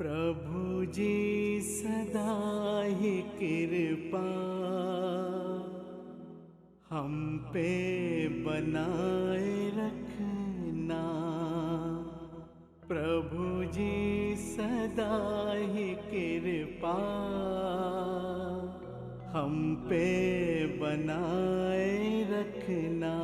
प्रभु जी सदा ही कृपा हम पे बनाए रखना। प्रभु जी सदा ही कृपा हम पे बनाए रखना।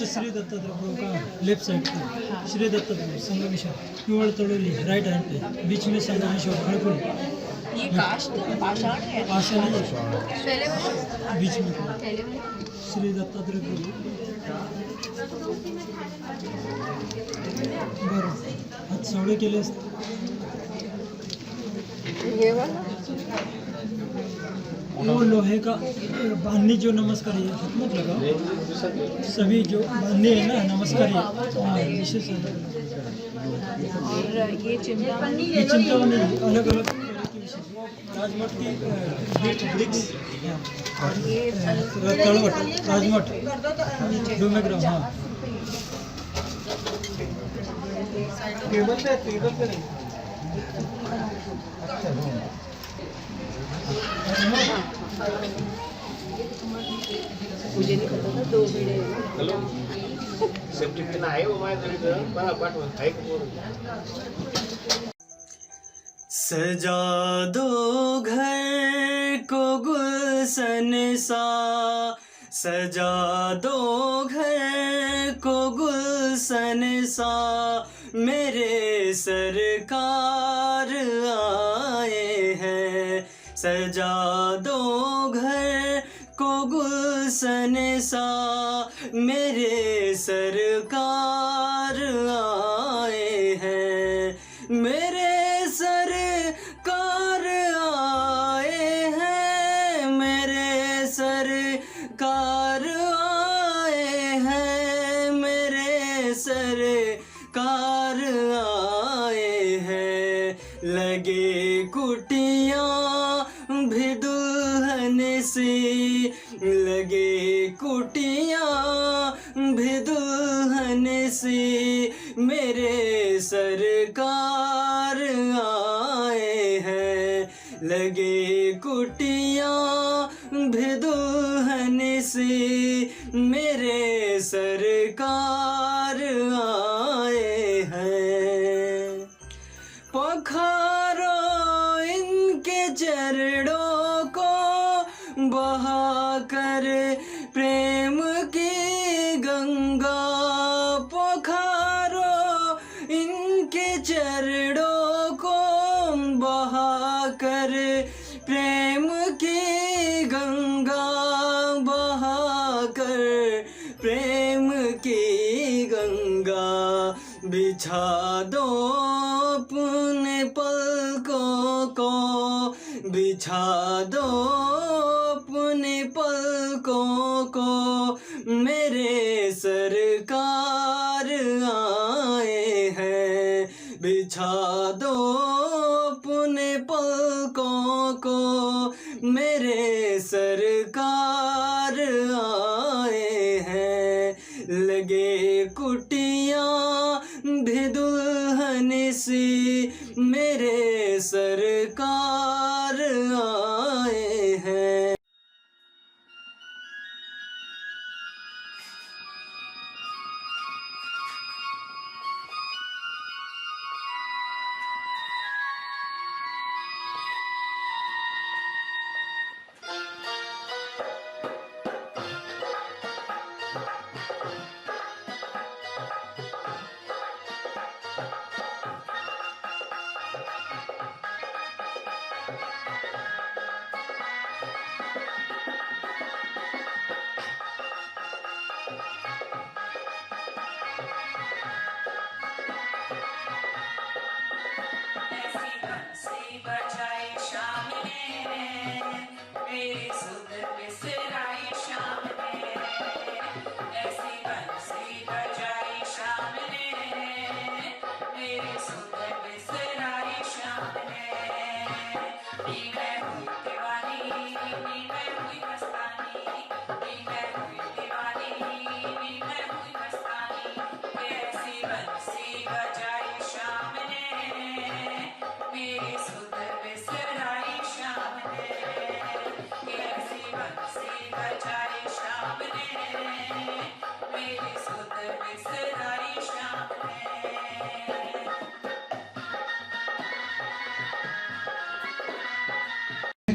श्री दत्तात्रय प्रभु का लेफ्ट साइड पे श्री दत्तात्रय संगमेश्वर पिवड़ तड़ोली राइट हैंड पे बीच में संगमेश्वर खड़कुल। ये काष्ठ पाषाण है, पाषाण है पहले वाला बीच में पहले वाला श्री दत्तात्रय प्रभु बरं हात सावळे केले असते. ये वाला वो लोहे का बांधनी जो नमस्कार है हाथ मत लगाओ. सभी जो बांधनी है ना नमस्कार है हाँ विशेष है. और ये चिंतामणि ये चिंतामणि अलग अलग राजमठ की ब्रिक्स और ये तलवट राजमठ डोमेग्राम हाँ. टेबल पे नहीं. मुझे नहीं पता था 2 भिड़े हैं. हॅलो सेफ्टी पिन आहे हो माझ्याकडे मला पाठवा आहे का पोरं? सजा दो घर को गुलशन सा, सजा दो घर को गुलशन सा, मेरे सरकार आए हैं. सजा दो घर को गुलशन सा, मेरे सरकार आए हैं. मेरे सरकार आए हैं, मेरे सरकार आए हैं, मेरे सरकार आए हैं. लगे कुटियाँ भी दुल्हन सी, लगे कुटियाँ भी दुल्हन सी, मेरे सरकार आए हैं. लगे कुटियाँ भी दुल्हन सी, मेरे सरकार आए हैं. पखारो इनके चरणों को बहाकर प्रेम की गंगा. पखारो इनके चरणों को बहाकर प्रेम की गंगा, बहाकर प्रेम की गंगा. बिछा दो अपने पलकों को, बिछा दो अपने पलकों को, मेरे सरकार आए हैं. बिछा दो अपने पलकों को, मेरे सरकार आए हैं. लगे कुटियाँ भी दुल्हन सी, मेरे सरकार आए हैं.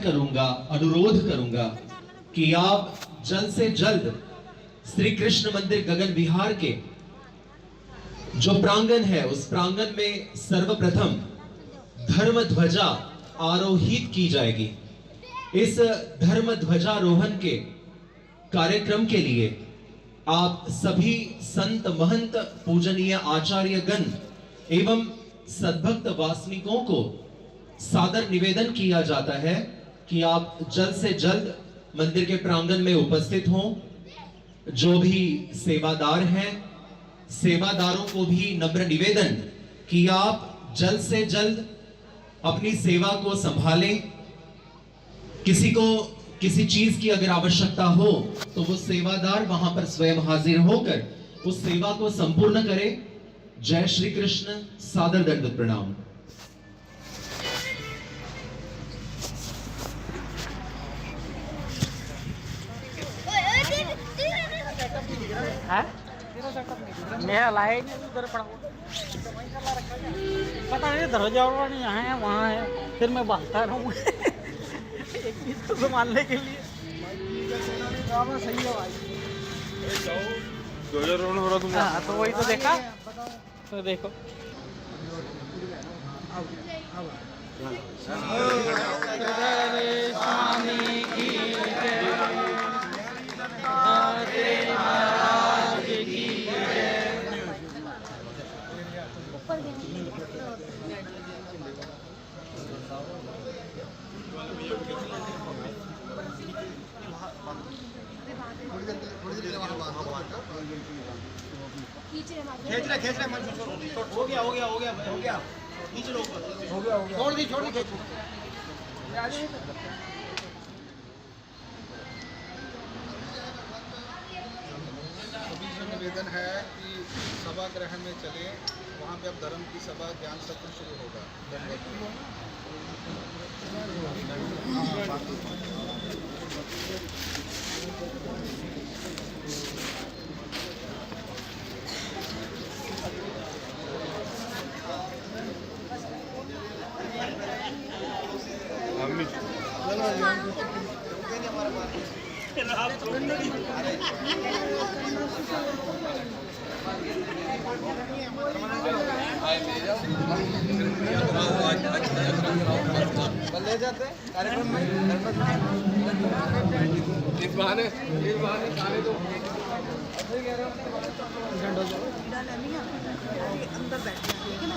करूंगा, अनुरोध करूंगा कि आप जल्द से जल्द श्री कृष्ण मंदिर गगन विहार के जो प्रांगण है उस प्रांगण में सर्वप्रथम धर्म ध्वजा आरोहित की जाएगी। इस धर्म ध्वजारोहण के कार्यक्रम के लिए आप सभी संत महंत पूजनीय आचार्य गण एवं सद्भक्त वासनिकों को सादर निवेदन किया जाता है कि आप जल्द से जल्द मंदिर के प्रांगण में उपस्थित हों। जो भी सेवादार हैं, सेवादारों को भी नम्र निवेदन कि आप जल्द से जल्द अपनी सेवा को संभालें। किसी को किसी चीज की अगर आवश्यकता हो तो वो सेवादार वहां पर स्वयं हाजिर होकर उस सेवा को संपूर्ण करे। जय श्री कृष्ण। सादर दंड प्रणाम। मेरा लाइट उधर पड़ा हुआ पता नहीं, दरवाजा नहीं यहाँ है वहाँ है, फिर मैं भागता रहूँ एक चीज को संभालने के लिए। सही है भाई, हाँ तो वही तो देखा, तो देखो स्वामी की खींच रहे हो गया खींच लो, छोड़ दी खींच। निवेदन है कि सभा ग्रह में चले, वहाँ पे अब धर्म की सभा ज्ञान सत्र शुरू होगा। ले जाते कार्यक्रम में इस बहाने सारे तो अंदर बैठे ठीक है ना।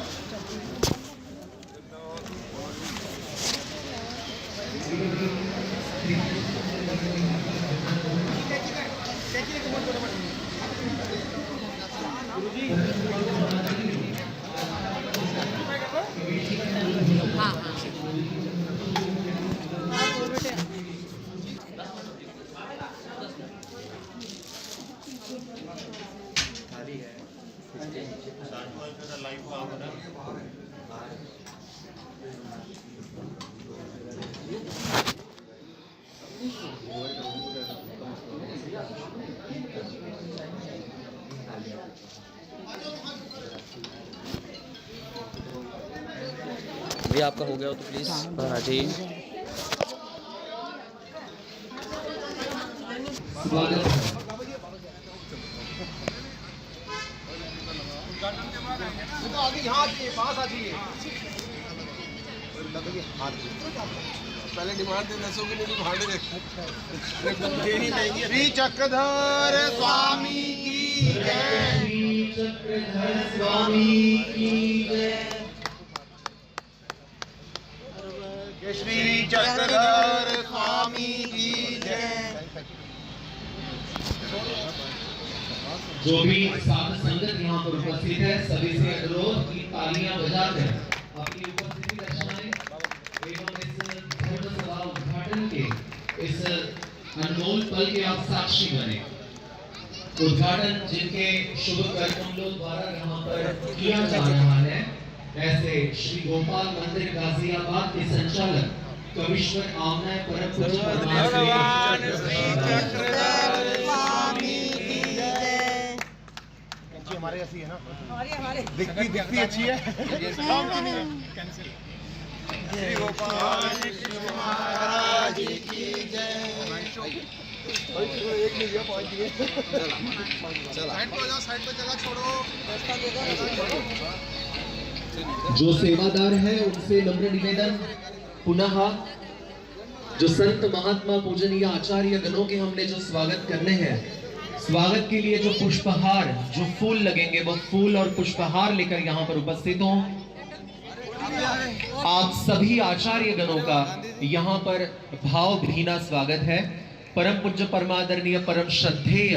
भैया आपका हो गया हो तो प्लीज बाहर आ जाइए। पहले डिमांड दे 10 की नहीं भाड़े देख। श्री चक्रधर स्वामी की जय। श्री चक्रधर स्वामी की जय। जो भी साध संगत यहाँ पर उपस्थित है सभी से अनुरोध की तालियां बजाकर अपनी उपस्थिति दर्शाएं एवं इस धर्म सभा उद्घाटन के इस अनमोल पल के आप साक्षी बने। उद्घाटन जिनके शुभ कर्मों द्वारा यहाँ पर किया जा रहा है, ऐसे श्री गोपाल मंदिर गाजियाबाद के संचालक कविश्वर आमना परम पूज्य भगवान श्री चक्रधर स्वामी की जय। हमारे ऐसी है ना, हमारे दिखती अच्छी है। श्री गोपाल महाराज की जय। एक मिल पहुंच गए। साइड पे जाओ, साइड पे जगह छोड़ो। जो सेवादार है उनसे नम्र निवेदन, पुनः जो संत महात्मा पूजनीय आचार्य गणों के हमने जो स्वागत करने हैं, स्वागत के लिए जो पुष्पहार, जो फूल लगेंगे, वो फूल और पुष्पहार लेकर यहाँ पर उपस्थित हों। आप सभी आचार्य गणों का यहाँ पर भावभीना स्वागत है। परम पूज्य परमादरणीय परम श्रद्धेय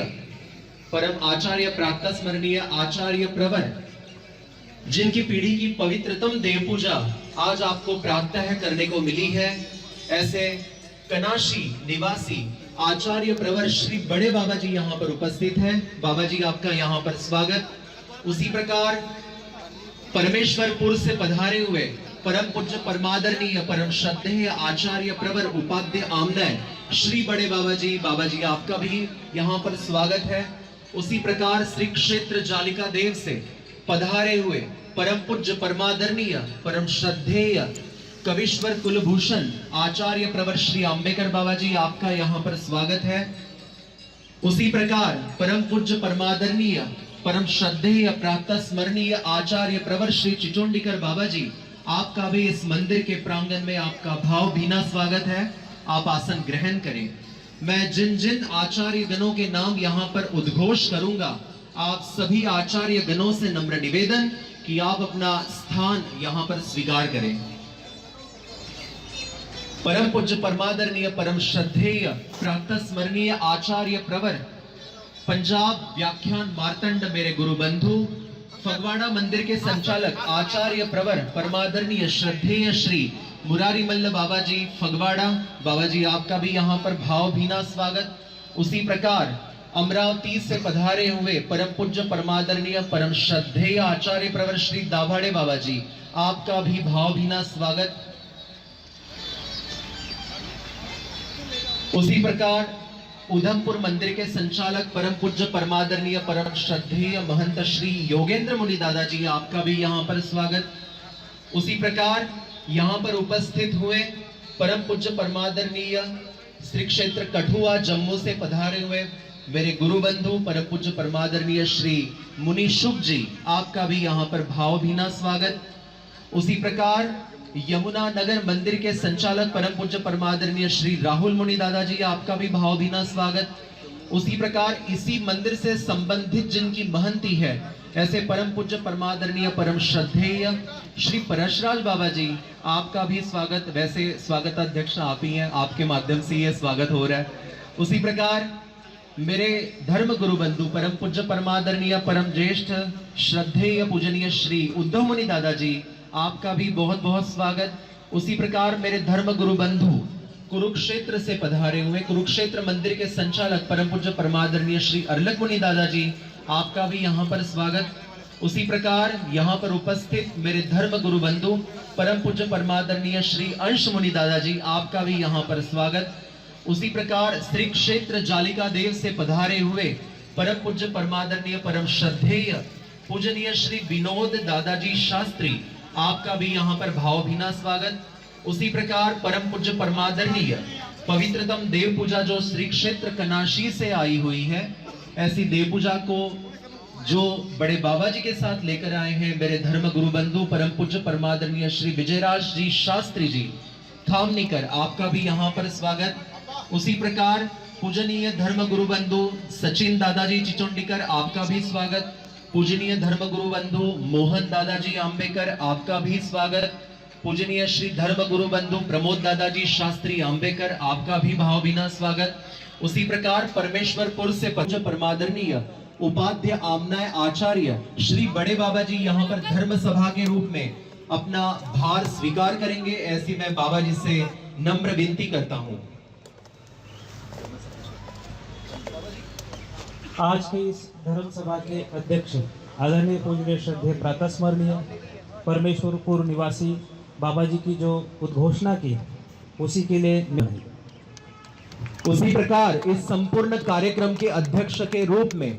परम आचार्य प्रातः स्मरणीय आचार्य प्रवर, जिनकी पीढ़ी की पवित्रतम देव पूजा आज आपको प्रातः करने को मिली है, ऐसे कनाशी निवासी आचार्य प्रवर श्री बड़े बाबा जी यहाँ पर उपस्थित हैं। बाबा जी आपका यहाँ पर स्वागत। उसी प्रकार परमेश्वरपुर से पधारे हुए परम पूज्य परमादरणीय परम श्रद्धेय आचार्य प्रवर उपाध्याय आमनय श्री बड़े बाबा जी आपका भी यहाँ पर स्वागत है। उसी प्रकार श्री क्षेत्र जालिका देव से पधारे हुए परम पूज्य परमादरणीय परम श्रद्धेय कविश्वर कुलभूषण आचार्य प्रवर श्री आंबेकर बाबा जी आपका यहाँ पर स्वागत है। उसी प्रकार परम पूज्य परमादरणीय परम श्रद्धेय प्रातः स्मरणीय आचार्य प्रवर श्री चिचोंडीकर बाबा जी आपका भी इस मंदिर के प्रांगण में आपका भावभीना स्वागत है। आप आसन ग्रहण करें। मैं जिन जिन आचार्य गणों के नाम यहाँ पर उद्घोष करूंगा, आप सभी आचार्य गणों से नम्र निवेदन कि आप अपना स्थान यहाँ पर स्वीकार करें। परम पूज्य परमादरणीय परम श्रद्धेय प्रातः स्मरणीय आचार्य प्रवर पंजाब व्याख्यान मार्तंड मेरे गुरु बंधु, फगवाड़ा मंदिर के संचालक आचार्य प्रवर परमादरणीय श्रद्धेय श्री मुरारी मल्ल बाबा जी फगवाड़ा, बाबा जी आपका भी यहाँ पर भावभीना स्वागत। उसी प्रकार अमरावती से पधारे हुए परम पूज्य परमादरणीय परम श्रद्धेय आचार्य प्रवर श्री दाभाड़े बाबा जी आपका भी भावभीना स्वागत। उसी प्रकार उधमपुर मंदिर के संचालक परम पूज्य परमादरणीय परम श्रद्धेय महंत श्री योगेंद्र मुनि दादाजी आपका भी यहाँ पर स्वागत। उसी प्रकार यहाँ पर उपस्थित हुए परम पूज्य परमादरणीय श्री क्षेत्र कठुआ जम्मू से पधारे हुए मेरे गुरु बंधु परम पूज्य परमादरणीय श्री मुनि शुभ जी आपका भी यहाँ पर भावभीना स्वागत। उसी प्रकार यमुना नगर मंदिर के संचालक परम पूज्य परमादरणीय श्री राहुल मुनि दादाजी आपका भी भावभीना स्वागत। उसी प्रकार इसी मंदिर से संबंधित जिनकी महंती है, ऐसे परम पूज्य परमादरणीय परम श्रद्धेय श्री परशराज बाबा जी आपका भी स्वागत। वैसे स्वागत अध्यक्ष आप ही हैं, आपके माध्यम से ये स्वागत हो रहा है। उसी प्रकार मेरे धर्म गुरु बंधु परम पूज्य परमादरणीय परम ज्येष्ठ श्रद्धेय पूजनीय श्री उद्धव मुनि दादाजी आपका भी बहुत बहुत स्वागत। उसी प्रकार मेरे धर्म गुरु बंधु कुरुक्षेत्र से पधारे हुए कुरुक्षेत्र मंदिर के संचालक परम पूज्य परमादरणीय श्री अर्लक मुनि दादाजी आपका भी यहाँ पर स्वागत। उसी प्रकार यहाँ पर उपस्थित मेरे धर्म गुरु बंधु परम पूज्य परमादरणीय श्री अंश मुनि दादाजी आपका भी यहाँ पर स्वागत। उसी प्रकार श्री क्षेत्र जालिका देव से पधारे हुए परम पूज्य परमादरणीय परम श्रद्धेय पूजनीय श्री विनोद दादाजी शास्त्री आपका भी यहाँ पर भावभीना स्वागत। उसी प्रकार परम पूज्य परमादरणीय पवित्रतम देव पूजा जो श्री क्षेत्र कनाशी से आई हुई है, ऐसी देव पूजा को जो बड़े बाबा जी के साथ लेकर आए हैं मेरे धर्म गुरु बंधु परम पूज्य परमादरणीय श्री विजयराज जी शास्त्री जी थामनीकर आपका भी यहाँ पर स्वागत। उसी प्रकार पूजनीय धर्म गुरु बंधु सचिन दादाजी चिचोंडीकर आपका भी स्वागत। पूजनीय धर्म गुरु बंधु मोहन दादाजी आंबेकर आपका भी स्वागत। पूजनीय श्री धर्म गुरु बंधु प्रमोद दादाजी शास्त्री आंबेकर आपका भी भावभीना स्वागत। उसी प्रकार परमेश्वरपुर से पूज्य परमादरणीय उपाध्याय आमनय आचार्य श्री बड़े बाबा जी यहाँ पर धर्म सभा के रूप में अपना भार स्वीकार करेंगे, ऐसी मैं बाबा जी से नम्र विनती करता हूँ। आज के इस धर्म सभा के अध्यक्ष आदरणीय पूजनीय श्रद्धेय प्रातः स्मरणीय परमेश्वरपुर निवासी बाबा जी की जो उद्घोषणा की, उसी के लिए उसी प्रकार इस संपूर्ण कार्यक्रम के अध्यक्ष के रूप में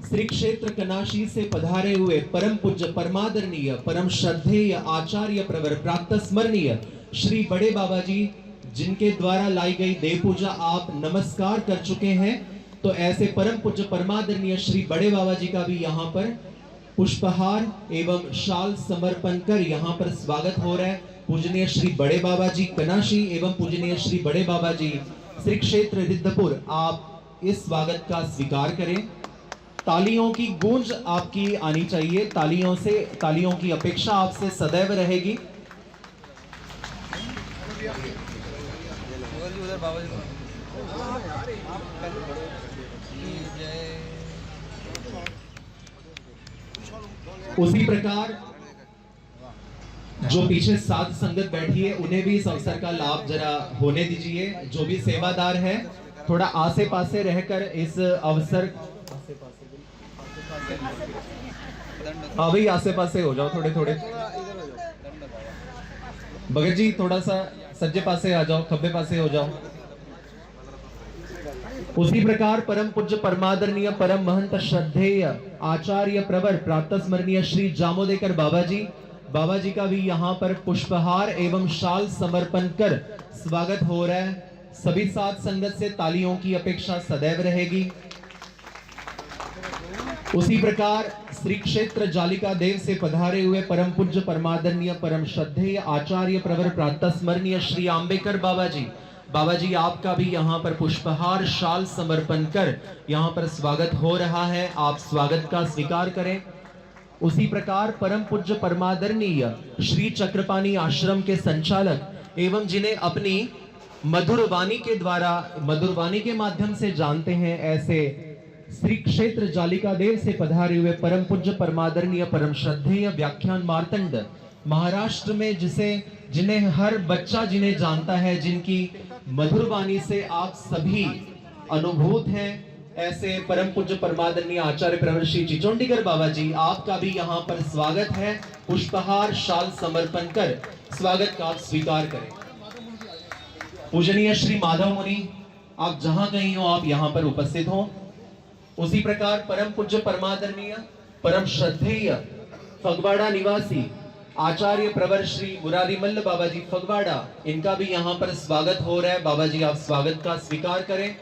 श्री क्षेत्र कनाशी से पधारे हुए परम पूज्य परमादरणीय परम श्रद्धेय आचार्य प्रवर प्रातः स्मरणीय श्री बड़े बाबा जी, जिनके द्वारा लाई गई देव पूजा आप नमस्कार कर चुके हैं, तो ऐसे परम पूज्य परमादरणीय श्री बड़े बाबा जी का भी यहाँ पर पुष्पहार एवं शाल समर्पण कर यहाँ पर स्वागत हो रहा है। पूजनीय श्री बड़े बाबा जी कनाशी एवं पूजनीय श्री बड़े बाबा जी श्री क्षेत्र रिद्धपुर, आप इस स्वागत का स्वीकार करें। तालियों की गूंज आपकी आनी चाहिए, तालियों की अपेक्षा आपसे सदैव रहेगी। उसी प्रकार जो पीछे साध संगत बैठी है उन्हें भी इस अवसर का लाभ जरा होने दीजिए। जो भी सेवादार है थोड़ा आसे पासे रहकर इस अवसर, हाँ भाई आसे पासे हो जाओ, थोड़े थोड़े भगत जी थोड़ा सा सज्जे पासे आ जाओ, खब्बे पासे हो जाओ। उसी प्रकार परम पूज्य परमादरणीय परम महंत श्रद्धेय आचार्य प्रवर प्रातः स्मरणीय श्री जामोदेकर बाबा जी का भी यहाँ पर पुष्पहार एवं शाल समर्पण कर स्वागत हो रहा है। सभी साथ संगत से तालियों की अपेक्षा सदैव रहेगी। उसी प्रकार श्री क्षेत्र जालिका देव से पधारे हुए परम पूज्य परमादरणीय परम श्रद्धेय आचार्य प्रवर प्रातः स्मरणीय श्री आंबेकर बाबा जी आपका भी यहाँ पर पुष्पहार शाल समर्पण कर यहाँ पर स्वागत हो रहा है। आप स्वागत का स्वीकार करें। उसी प्रकार परम पूज्य परमादरणीय श्री चक्रपाणी आश्रम के संचालक एवं जिन्हें अपनी मधुर वाणी के माध्यम से जानते हैं, ऐसे श्री क्षेत्र जालिका देव से पधारे हुए परम पूज्य परमादरणीय परम श्रद्धेय व्याख्यान मार्तंड महाराष्ट्र में जिन्हें हर बच्चा जिन्हें जानता है, जिनकी मधुर वाणी से आप सभी अनुभूत हैं, ऐसे परम पूज्य परमादरणीय आचार्य प्रवर श्री चिचोंडीकर बाबा जी आपका भी यहाँ पर स्वागत है। पुष्पहार शाल समर्पण कर स्वागत का आप स्वीकार करें। पूजनीय श्री माधव मुनि आप जहां कहीं हो आप यहाँ पर उपस्थित हो। उसी प्रकार परम पूज्य परमादरणीय परम श्रद्धेय फगवाड़ा निवासी आचार्य प्रवर श्री मुरारी मल्ल बाबा जी फगवाड़ा, इनका भी यहाँ पर स्वागत हो रहा है। बाबा जी आप स्वागत का स्वीकार करें।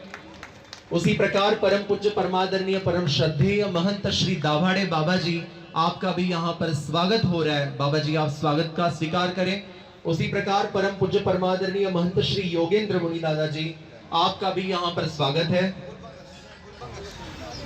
उसी प्रकार परम पूज्य परमादरणीय परम श्रद्धेय महंत श्री दाभाड़े बाबा जी आपका भी यहाँ पर स्वागत हो रहा है। बाबा जी आप स्वागत का स्वीकार करें। उसी प्रकार परम पूज्य परमादरणीय महंत श्री योगेंद्र मुनि दादा जी आपका भी यहाँ पर स्वागत है।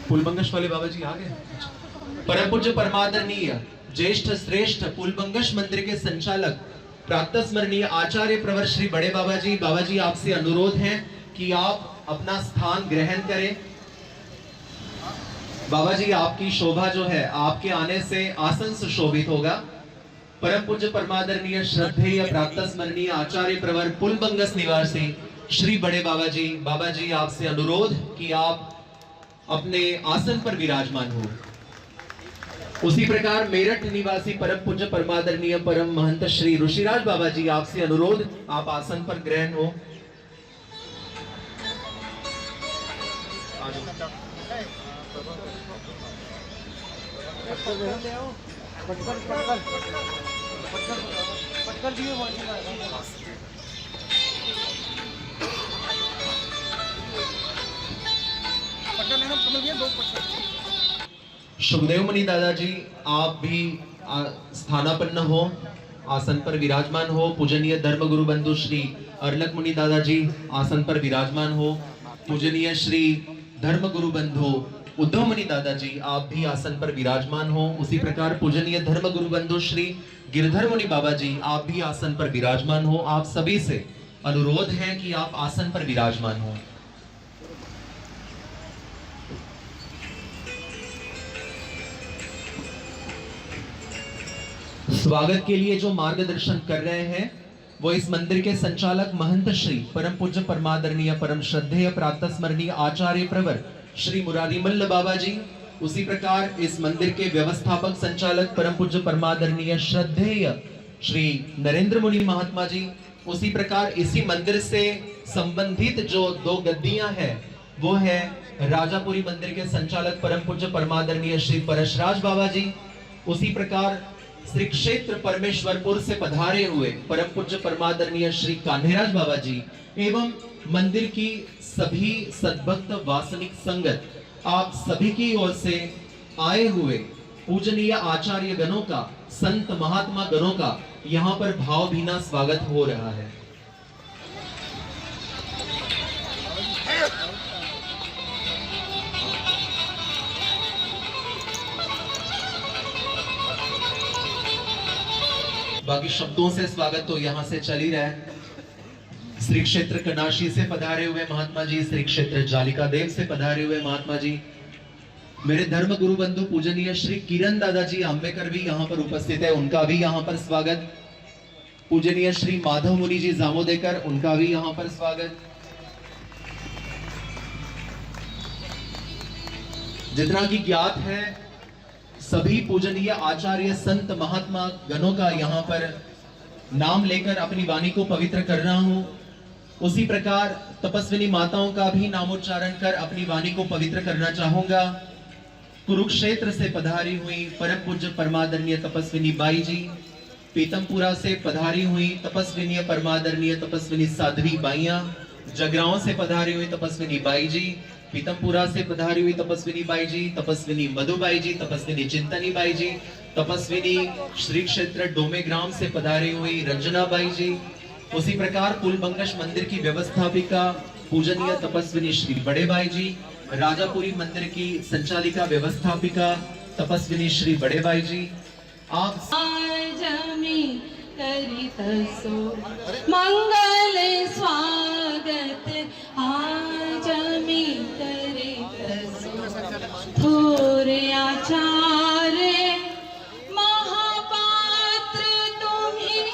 पुलबंगश वाले बाबा जी आ गए। परम पूज्य परमादरणीय ज्येष्ठ श्रेष्ठ पुलबंगश मंदिर के संचालक प्रातः स्मरणीय आचार्य प्रवर श्री बड़े बाबा जी आपसे अनुरोध है कि आप अपना स्थान ग्रहण करें। बाबा जी आपकी शोभा जो है आपके आने से आसन सुशोभित होगा। परम पूज्य परमादरणीय श्रद्धेय प्रातः स्मरणीय आचार्य प्रवर पुलबंगस निवासी श्री बड़े बाबा जी आपसे अनुरोध कि आप अपने आसन पर विराजमान हो। उसी प्रकार मेरठ निवासी परम पूज्य परमादरणीय परम महंत श्री ऋषिराज बाबा जी आपसे अनुरोध आप आसन पर ग्रहण हो। सुखदेव मुनि दादाजी आप भी स्थानापन्न हो, आसन पर विराजमान हो। पूजनीय धर्म गुरु बंधु श्री अर्लक मुनि दादाजी आसन पर विराजमान हो। पूजनीय श्री धर्म गुरु बंधु उद्धव मुनि दादाजी आप भी आसन पर विराजमान हो। उसी प्रकार पूजनीय धर्म गुरु बंधु श्री गिरधर मुनि बाबा जी आप भी आसन पर विराजमान हो। आप सभी से अनुरोध है कि आप आसन पर विराजमान हो। स्वागत के लिए जो मार्गदर्शन कर रहे हैं वो इस मंदिर के संचालक महंत श्री परम पूज्य परमादरणीय परम श्रद्धेय प्रातः स्मरणीय आचार्य प्रवर श्री मुरारी मल्ल बाबा जी। उसी प्रकार इस मंदिर के व्यवस्थापक संचालक परम पूज्य परमादरणीय श्रद्धेय श्री नरेंद्र मुनि महात्मा जी। उसी प्रकार इसी मंदिर से संबंधित जो दो गद्दियां हैं वो है राजापुरी मंदिर के संचालक परम पूज्य परमादरणीय श्री परशराज बाबा जी। उसी प्रकार श्री क्षेत्र परमेश्वरपुर से पधारे हुए परम पूज्य परमादरणीय श्री कान्हेराज बाबा जी एवं मंदिर की सभी सद्भक्त वासनिक संगत, आप सभी की ओर से आए हुए पूजनीय आचार्य गणों का, संत महात्मा गणों का यहाँ पर भावभीना स्वागत हो रहा है। बाकी शब्दों से स्वागत तो यहाँ से चल ही रहा है। श्री क्षेत्र कनाशी से पधारे हुए महात्मा जी, श्री क्षेत्र जालिका देव से पधारे हुए महात्मा जी, मेरे धर्म गुरु बंधु पूजनीय श्री किरण दादाजी आंबेकर भी यहाँ पर उपस्थित है, उनका भी यहाँ पर स्वागत। पूजनीय श्री माधव मुनि जी जामोदेकर, उनका भी यहाँ पर स्वागत। जितना की ज्ञात है सभी पूजनीय आचार्य संत महात्मा गणों का यहाँ पर नाम लेकर अपनी वाणी को पवित्र कर रहा हूँ। उसी प्रकार तपस्विनी माताओं का भी नामोच्चारण कर अपनी वाणी को पवित्र करना चाहूंगा। कुरुक्षेत्र से पधारी हुई परम पूज्य परमादरणीय तपस्विनी बाई जी, पीतमपुरा से पधारी हुई तपस्विनी परमादरणीय तपस्विनी साध्वी बाइयां, जगरांव से पधारी हुई तपस्विनी बाई जी, पीतमपुरा से पधारी हुई तपस्विनी by ji, Tapaswini Madhubai ji, Tapaswini Chintani by जी, तपस्विनी श्री क्षेत्र डोमेग्राम से पधारी हुई रंजना बाई जी। उसी प्रकार कुलबंगश मंदिर की व्यवस्थापिका पूजनीय तपस्विनी श्री बड़े बाई जी, राजापुरी मंदिर की संचालिका व्यवस्थापिका तपस्विनी श्री बड़े बाई जी। आप मंगल स्वागत आज में थोरे आचार्य महापात्र तुम्हें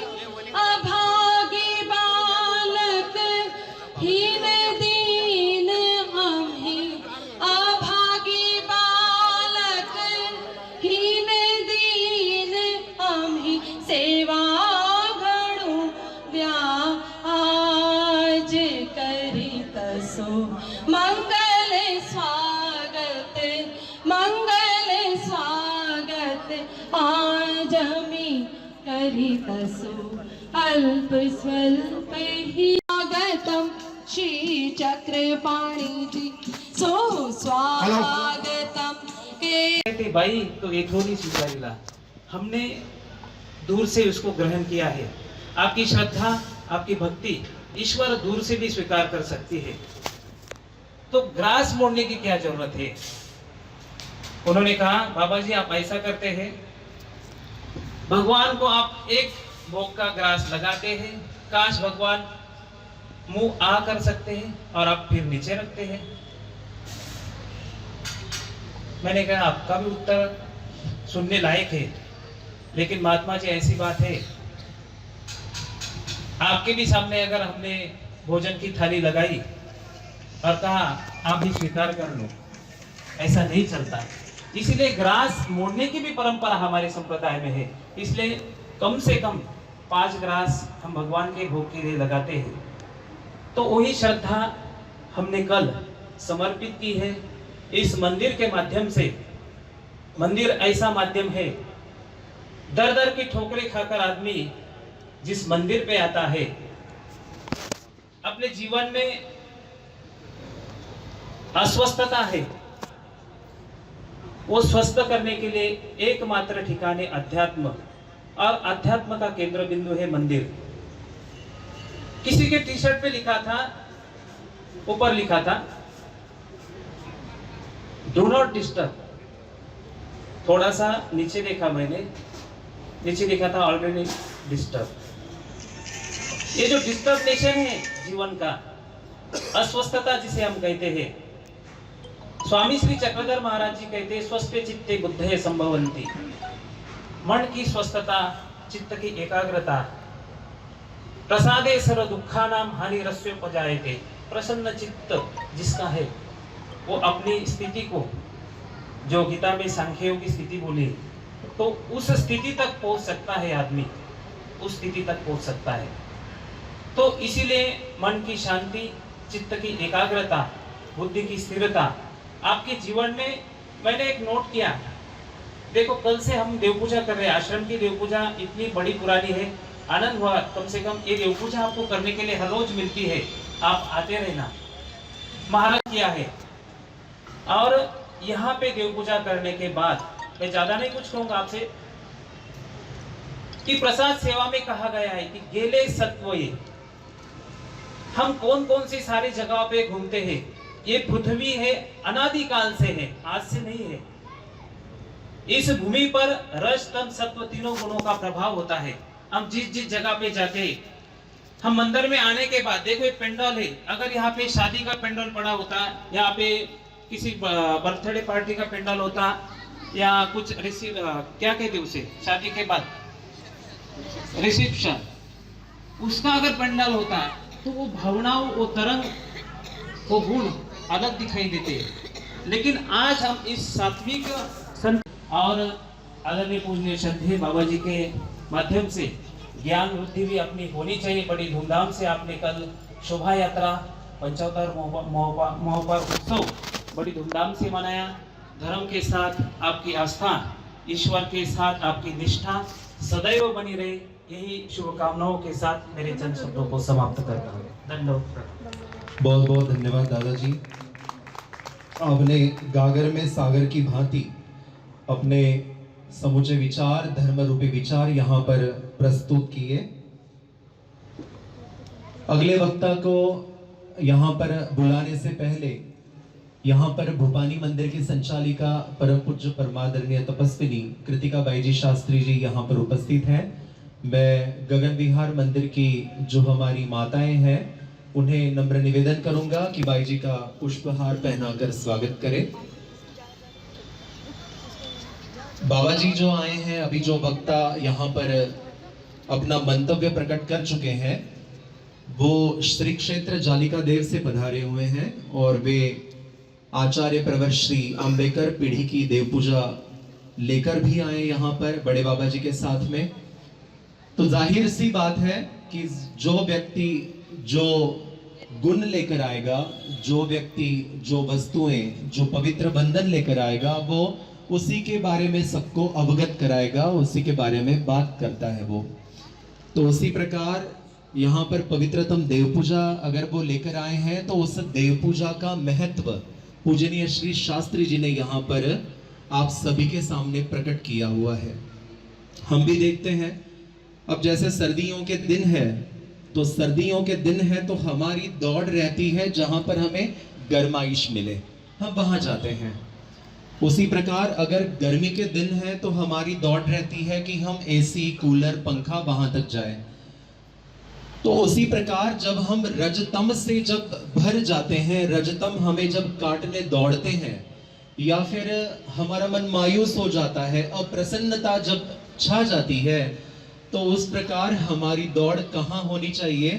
अभागी बालक हीन दीन हमें अभागी बालक हीन दीन हमें सेवा घणो द्या आज करित सो मंगल स्वागत आज में करितसो अल्प स्वल्प ही स्वागतम श्री चक्रपाणी जी सो स्वागतम के भाई तो ये थोड़ी स्वीकारिला, हमने दूर से उसको ग्रहण किया है। आपकी श्रद्धा, आपकी भक्ति ईश्वर दूर से भी स्वीकार कर सकती है, तो ग्रास मोड़ने की क्या जरूरत है। उन्होंने कहा बाबा जी आप ऐसा करते हैं, भगवान को आप एक भोग का ग्रास लगाते हैं, काश भगवान मुंह आ कर सकते हैं और आप फिर नीचे रखते हैं। मैंने कहा आपका भी उत्तर सुनने लायक है, लेकिन महात्मा जी ऐसी बात है, आपके भी सामने अगर हमने भोजन की थाली लगाई और कहा आप भी स्वीकार कर लो, ऐसा नहीं चलता। इसलिए ग्रास मोड़ने की भी परंपरा हमारे संप्रदाय में है। इसलिए कम से कम 5 ग्रास हम भगवान के भोग के लिए लगाते हैं। तो वही श्रद्धा हमने कल समर्पित की है इस मंदिर के माध्यम से। मंदिर ऐसा माध्यम है, दर दर की ठोकरें खाकर आदमी जिस मंदिर पे आता है, अपने जीवन में अस्वस्थता है, वो स्वस्थ करने के लिए एकमात्र ठिकाने अध्यात्म, और अध्यात्म का केंद्र बिंदु है मंदिर। किसी के टी शर्ट पे लिखा था, ऊपर लिखा था डू नॉट डिस्टर्ब, थोड़ा सा नीचे देखा मैंने, नीचे लिखा था ऑलरेडी डिस्टर्ब। ये जो डिस्टर्बनेशन है जीवन का, अस्वस्थता जिसे हम कहते हैं, स्वामी श्री चक्रधर महाराज जी कहते हैं स्वस्थ चित्ते बुद्धे संभवंती। मन की स्वस्थता, चित्त की एकाग्रता, प्रसादे सर्व दुखानाम हानि रस्योपजायते। प्रसन्न चित्त जिसका है वो अपनी स्थिति को, जो गीता में सांख्य योग की स्थिति बोली, तो उस स्थिति तक पहुंच सकता है आदमी, उस स्थिति तक पहुंच सकता है। तो इसीलिए मन की शांति, चित्त की एकाग्रता, बुद्धि की स्थिरता आपके जीवन में, मैंने एक नोट किया, देखो कल से हम देव पूजा कर रहे हैं, आश्रम की देव पूजा इतनी बड़ी पुरानी है, आनंद हुआ। कम से कम ये देव पूजा आपको करने के लिए हर रोज मिलती है, आप आते रहना। महाराज किया है, और यहाँ पे देव पूजा करने के बाद मैं ज्यादा नहीं कुछ कहूंगा आपसे, कि प्रसाद सेवा में कहा गया है कि गेले सत्व, ये हम कौन कौन सी सारी जगह पे घूमते हैं, ये पृथ्वी है, अनादिकाल से है, आज से नहीं है। इस भूमि पर रज तम सत्व तीनों गुणों का प्रभाव होता है। हम जिस जिस जगह पे जाते, हम मंदिर में आने के बाद देखो एक पेंडल है, अगर यहाँ पे शादी का पेंडल पड़ा होता, यहाँ पे किसी बर्थडे पार्टी का पेंडल होता, या कुछ क्या कहते उसे, शादी के बाद रिसेप्शन, उसका अगर पंडाल होता तो वो भावनाओं, वो तरंग, वो गुण अलग दिखाई देते। लेकिन आज हम इस सात्विक संत और आदरणीय पूजनीय श्रद्धेय बाबा जी के माध्यम से ज्ञान वृद्धि भी अपनी होनी चाहिए। बड़ी धूमधाम से आपने कल शोभा यात्रा 75 महोत्सव उत्सव बड़ी धूमधाम से मनाया। धर्म के साथ आपकी आस्था, ईश्वर के साथ आपकी निष्ठा सदैव बनी रहे, यही शुभकामनाओं के साथ मेरे चंद शब्दों को समाप्त करता हूँ। धन्यवाद। बहुत बहुत धन्यवाद दादाजी। आपने गागर में सागर की भांति अपने समुचे विचार, धर्म रूपी विचार यहाँ पर प्रस्तुत किए। अगले वक्ता को यहाँ पर बुलाने से पहले यहाँ पर भूपानी मंदिर की संचालिका परम पूज्य परमादरणीय तपस्विनी कृतिका बाई जी शास्त्री जी यहाँ पर उपस्थित हैं। मैं गगन विहार मंदिर की जो हमारी माताएं हैं उन्हें नम्र निवेदन करूंगा कि बाई जी का पुष्पहार पहनाकर स्वागत करें। बाबा जी जो आए हैं, अभी जो वक्ता यहाँ पर अपना मंतव्य प्रकट कर चुके हैं, वो श्री क्षेत्र जालिका देव से पधारे हुए हैं और वे आचार्य प्रवर श्री अंबेकर पीढ़ी की देव पूजा लेकर भी आए यहाँ पर बड़े बाबा जी के साथ में। तो जाहिर सी बात है कि जो व्यक्ति जो गुण लेकर आएगा, जो व्यक्ति जो वस्तुएं, जो पवित्र बंधन लेकर आएगा, वो उसी के बारे में सबको अवगत कराएगा, उसी के बारे में बात करता है वो। तो उसी प्रकार यहाँ पर पवित्रतम देव पूजा अगर वो लेकर आए हैं तो उस देव पूजा का महत्व पूजनीय श्री शास्त्री जी ने यहाँ पर आप सभी के सामने प्रकट किया हुआ है। हम भी देखते हैं, अब जैसे सर्दियों के दिन है तो सर्दियों के दिन है तो हमारी दौड़ रहती है जहां पर हमें गर्माइश मिले, हम वहां जाते हैं। उसी प्रकार अगर गर्मी के दिन है तो हमारी दौड़ रहती है कि हम एसी, कूलर, पंखा वहां तक जाएं। तो उसी प्रकार जब हम रजतम से जब भर जाते हैं, रजतम हमें जब काटने दौड़ते हैं, या फिर हमारा मन मायूस हो जाता है, अप्रसन्नता जब छा जाती है, तो उस प्रकार हमारी दौड़ कहाँ होनी चाहिए?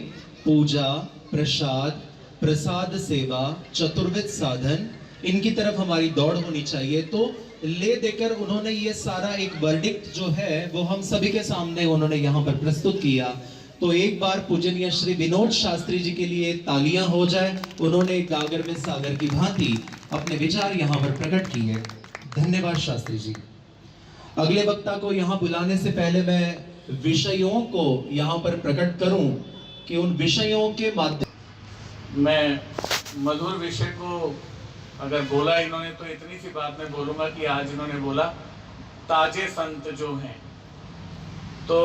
पूजा, प्रसाद, प्रसाद सेवा, चतुर्विध साधन, इनकी तरफ हमारी दौड़ होनी चाहिए। तो ले देकर उन्होंने ये सारा एक वर्डिक्ट जो है वो हम सभी के सामने उन्होंने यहाँ पर प्रस्तुत किया। तो एक बार पूजनीय श्री विनोद शास्त्री जी के लिए तालियां हो जाए। उन्होंने गागर में सागर की भांति अपने विचार यहाँ पर प्रकट किए। धन्यवाद शास्त्री जी। अगले वक्ता को यहाँ बुलाने से पहले मैं विषयों को यहाँ पर प्रकट करूं कि उन विषयों के माध्यम मैं मधुर विषय को अगर बोला इन्होंने तो इतनी सी बात मैं बोलूँगा कि आज इन्होंने बोला ताजे संत जो हैं, तो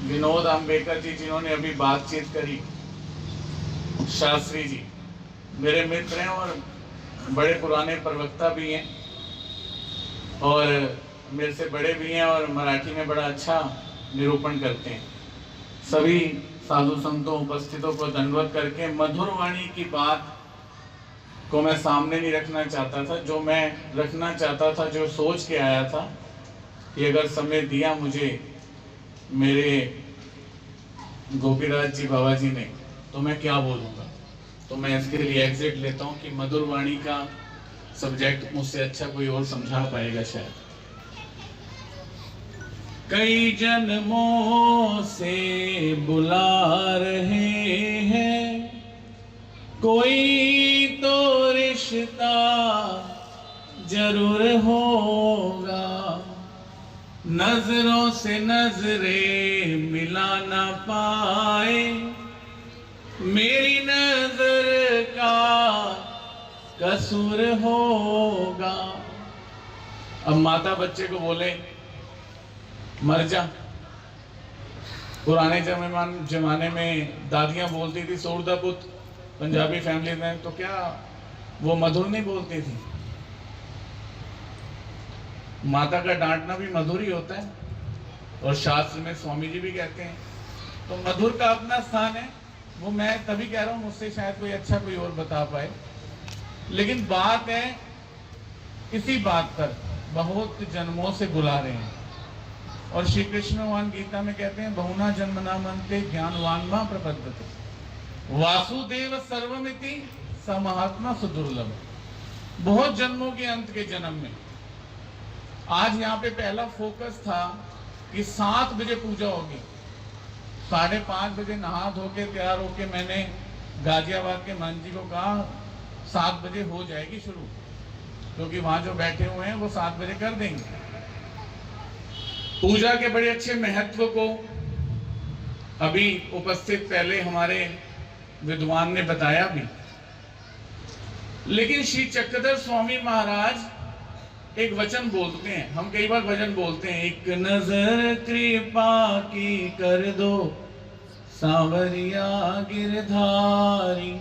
विनोद अंबेकर जी जिन्होंने अभी बातचीत करी, शास्त्री जी मेरे मित्र हैं और बड़े पुराने प्रवक्ता भी हैं और मेरे से बड़े भी हैं और मराठी में बड़ा अच्छा निरूपण करते हैं। सभी साधु संतों उपस्थितों को दंडवत करके मधुर वाणी की बात को मैं सामने नहीं रखना चाहता था। जो मैं रखना चाहता था, जो सोच के आया था, कि अगर समय दिया मुझे मेरे गोपीराज जी बाबा जी ने, तो मैं क्या बोलूँगा। तो मैं इसके लिए एग्जिट लेता हूँ कि मधुर वाणी का सब्जेक्ट मुझसे अच्छा कोई और समझा पाएगा शायद। कई जन्मों से बुला रहे हैं, कोई तो रिश्ता जरूर होगा, नजरों से नजरें मिला ना पाए, मेरी नजर का कसूर होगा। अब माता बच्चे को बोले मर जा। पुराने जमाने में दादियां बोलती थी सोरदा पुत, पंजाबी फैमिली में, तो क्या वो मधुर नहीं बोलती थी? माता का डांटना भी मधुर ही होता है। और शास्त्र में स्वामी जी भी कहते हैं। तो मधुर का अपना स्थान है, वो मैं तभी कह रहा हूँ, मुझसे शायद कोई अच्छा कोई और बता पाए। लेकिन बात है इसी बात पर बहुत जन्मों से बुला रहे हैं। और श्री कृष्ण भगवान गीता में कहते हैं बहुना जन्म नामन्ते ज्ञानवान मां प्रपद्यते वासुदेव सर्वमिति स महात्मा सुदुर्लभ। बहुत जन्मों के अंत के जन्म में आज यहाँ पे पहला फोकस था कि 7 बजे पूजा होगी। 5:30 बजे नहा धो के तैयार होके मैंने गाजियाबाद के मान जी को कहा 7 बजे हो जाएगी शुरू, क्योंकि वहां जो बैठे हुए हैं वो 7 बजे कर देंगे। पूजा के बड़े अच्छे महत्व को अभी उपस्थित पहले हमारे विद्वान ने बताया भी। लेकिन श्री चक्रधर स्वामी महाराज एक वचन बोलते हैं, हम कई बार भजन बोलते हैं, एक नजर कृपा की कर दो सांवरिया गिरधारी,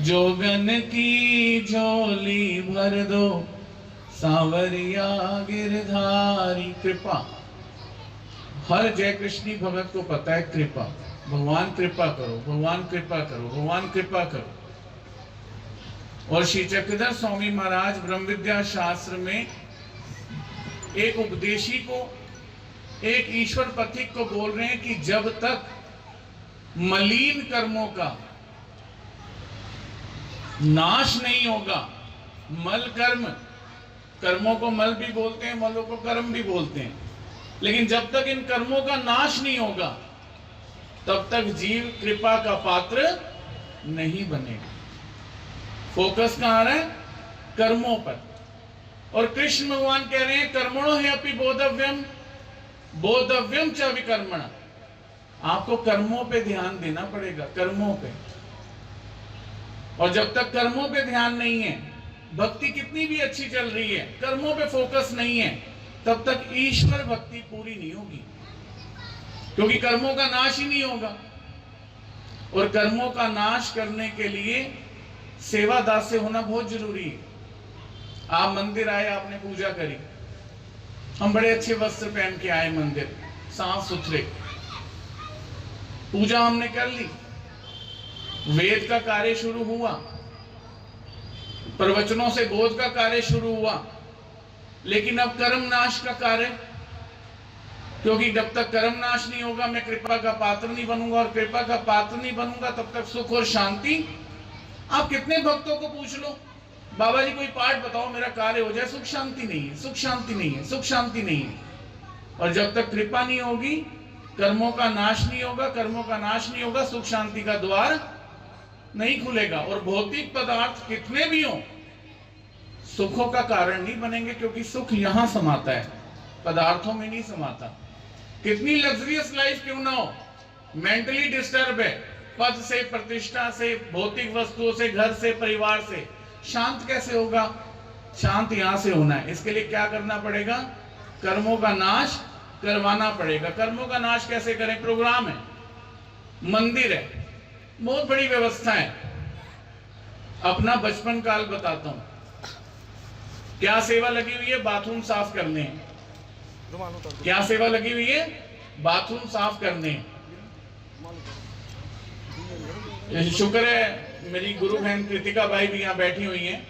जोगन की झोली भर दो सांवरिया गिरधारी। कृपा, हर जय कृष्णी भगत को पता है कृपा, भगवान कृपा करो, भगवान कृपा करो, भगवान कृपा करो। और श्री चक्रधर स्वामी महाराज ब्रह्म विद्या शास्त्र में एक उपदेशी को, एक ईश्वर पथिक को बोल रहे हैं कि जब तक मलिन कर्मों का नाश नहीं होगा, मल कर्म, कर्मों को मल भी बोलते हैं, मलों को कर्म भी बोलते हैं, लेकिन जब तक इन कर्मों का नाश नहीं होगा तब तक जीव कृपा का पात्र नहीं बनेगा। फोकस कहां है? कर्मों पर। और कृष्ण भगवान कह रहे हैं कर्मणो है अपि बोधव्यम, बोधव्यम च विकर्मण। आपको कर्मों पे ध्यान देना पड़ेगा, कर्मों पे। और जब तक कर्मों पे ध्यान नहीं है, भक्ति कितनी भी अच्छी चल रही है, कर्मों पे फोकस नहीं है, तब तक ईश्वर भक्ति पूरी नहीं होगी, क्योंकि कर्मों का नाश ही नहीं होगा। और कर्मों का नाश करने के लिए सेवा दास्य होना बहुत जरूरी है। आप मंदिर आए, आपने पूजा करी, हम बड़े अच्छे वस्त्र पहन के आए मंदिर, साफ सुथरे, पूजा हमने कर ली, वेद का कार्य शुरू हुआ, प्रवचनों से बोध का कार्य शुरू हुआ, लेकिन अब कर्म नाश का कार्य, क्योंकि जब तक कर्म नाश नहीं होगा मैं कृपा का पात्र नहीं बनूंगा, और कृपा का पात्र नहीं बनूंगा तब तक सुख और शांति। आप कितने भक्तों को पूछ लो, बाबा जी कोई पाठ बताओ मेरा कार्य हो जाए, सुख शांति नहीं है, सुख शांति नहीं है, सुख शांति नहीं है। और जब तक कृपा नहीं होगी, कर्मों का नाश नहीं होगा, कर्मों का नाश नहीं होगा, सुख शांति का द्वार नहीं खुलेगा। और भौतिक पदार्थ कितने भी हो सुखों का कारण नहीं बनेंगे, क्योंकि सुख यहां समाता है, पदार्थों में नहीं समाता। कितनी लग्जरियस लाइफ क्यों ना हो, मेंटली डिस्टर्ब है, पद से, प्रतिष्ठा से, भौतिक वस्तुओं से, घर से, परिवार से, शांत कैसे होगा? शांत यहां से होना है। इसके लिए क्या करना पड़ेगा? कर्मों का नाश करवाना पड़ेगा। कर्मों का नाश कैसे करें? प्रोग्राम है, मंदिर है, बहुत बड़ी व्यवस्था है। अपना बचपन काल बताता हूं, क्या सेवा लगी हुई है? बाथरूम साफ करने। क्या सेवा लगी हुई है? बाथरूम साफ करने। शुक्र है मेरी गुरु बहन कृतिका भाई भी यहाँ बैठी हुई हैं,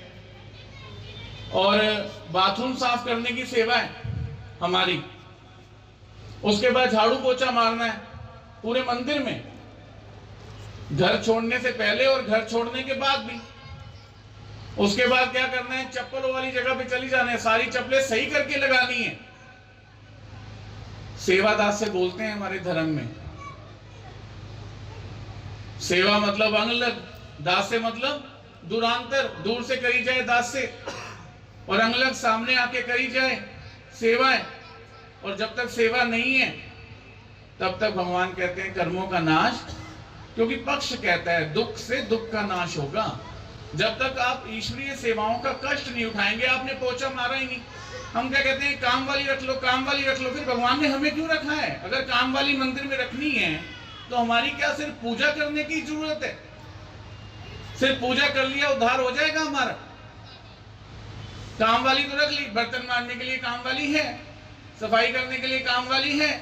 और बाथरूम साफ करने की सेवा है हमारी। उसके बाद झाड़ू पोछा मारना है पूरे मंदिर में, घर छोड़ने से पहले और घर छोड़ने के बाद भी। उसके बाद क्या करना है? चप्पलों वाली जगह पे चली जाना है, सारी चप्पलें सही करके लगानी है। सेवादास से बोलते हैं हमारे धर्म में। सेवा मतलब अंग लग, दास से मतलब दूरांतर, दूर से करी जाए दास से, और अंग लग सामने आके करी जाए सेवा है। और जब तक सेवा नहीं है तब तक भगवान कहते हैं कर्मों का नाश, क्योंकि पक्ष कहता है दुख से दुख का नाश होगा। जब तक आप ईश्वरीय सेवाओं का कष्ट नहीं उठाएंगे, आपने पोछा मारा ही नहीं। हम क्या कहते हैं? काम वाली रख लो, काम वाली रख लो। फिर भगवान ने हमें क्यों रखा है? अगर काम वाली मंदिर में रखनी है तो हमारी क्या सिर्फ पूजा करने की जरूरत है? सिर्फ पूजा कर लिया उद्धार हो जाएगा हमारा? काम वाली तो रख ली, बर्तन मारने के लिए काम वाली है, सफाई करने के लिए काम वाली है,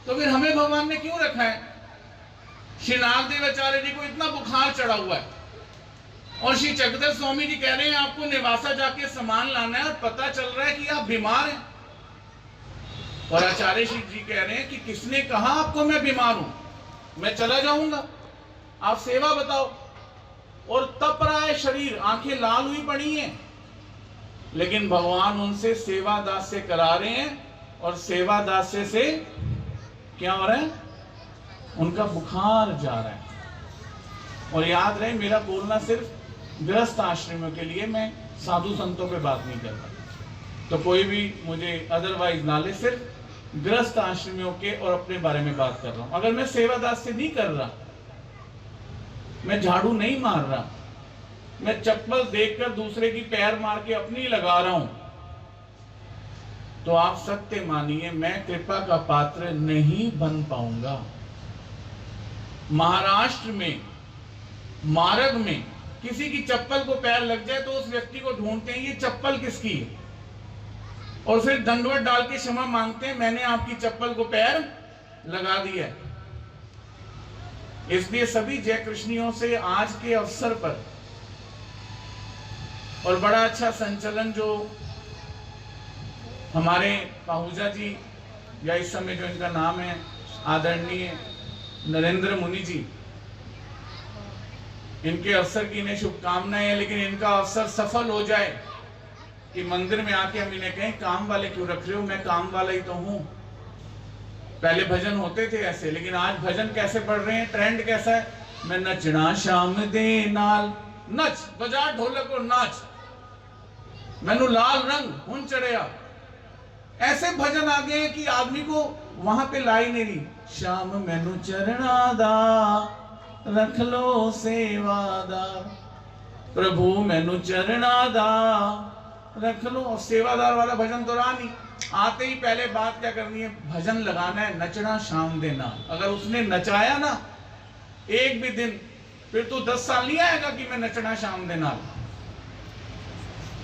तो फिर हमें भगवान ने क्यों रखा है? श्री नागदेव आचार्य जी को इतना बुखार चढ़ा हुआ है और श्री चक्रधर स्वामी जी कह रहे हैं आपको निवासा जाके सामान लाना है और पता चल रहा है कि आप बीमार हैं। और आचार्य श्री जी कह रहे हैं कि किसने कहा आपको मैं बीमार हूं, मैं चला जाऊंगा, आप सेवा बताओ। और तप रहा है शरीर, आंखें लाल हुई पड़ी हैं, लेकिन भगवान उनसे सेवा दास्य करा रहे हैं और सेवा दास्य से क्या हो रहा है? उनका बुखार जा रहा है। और याद रहे मेरा बोलना सिर्फ गृहस्थ आश्रमियों के लिए, मैं साधु संतों पे बात नहीं करता, तो कोई भी मुझे अदरवाइज ना ले, सिर्फ गृहस्थ आश्रमियों के और अपने बारे में बात कर रहा हूं। अगर मैं सेवा दास्य नहीं कर रहा, मैं झाड़ू नहीं मार रहा, मैं चप्पल देखकर दूसरे की पैर मार के अपनी लगा रहा हूं, तो आप सत्य मानिए मैं कृपा का पात्र नहीं बन पाऊंगा। महाराष्ट्र में मार्ग में किसी की चप्पल को पैर लग जाए तो उस व्यक्ति को ढूंढते हैं ये चप्पल किसकी है, और फिर दंडवत डाल के क्षमा मांगते हैं मैंने आपकी चप्पल को पैर लगा दिया। इसलिए सभी जय कृष्णियों से आज के अवसर पर, और बड़ा अच्छा संचलन जो हमारे पाहुजा जी या इस समय जो इनका नाम है आदरणीय नरेंद्र मुनि जी, इनके अवसर की इन्हें शुभकामनाएं हैं, लेकिन इनका अवसर सफल हो जाए कि मंदिर में आके हम इन्हें कहें काम वाले क्यों रख रहे हो, मैं काम वाला ही तो हूं। पहले भजन होते थे ऐसे, लेकिन आज भजन कैसे पढ़ रहे हैं, ट्रेंड कैसा है, मैं नचना शाम दे नाल, नच बजा ढोलक और नाच, मैनू लाल रंग हुन चढ़िया। ऐसे भजन आ गए कि आदमी को वहां पे लाई नहीं रही। शाम मैनू चरणा दा रख लो सेवा दा, प्रभु मैनू चरणा दा रख लो। और सेवादार वाला भजन तो रहा नहीं, आते ही पहले बात क्या करनी है, भजन लगाना है, नचना शाम देना। अगर उसने नचाया ना एक भी दिन, फिर तो 10 साल नहीं आएगा कि मैं नचना शाम देना।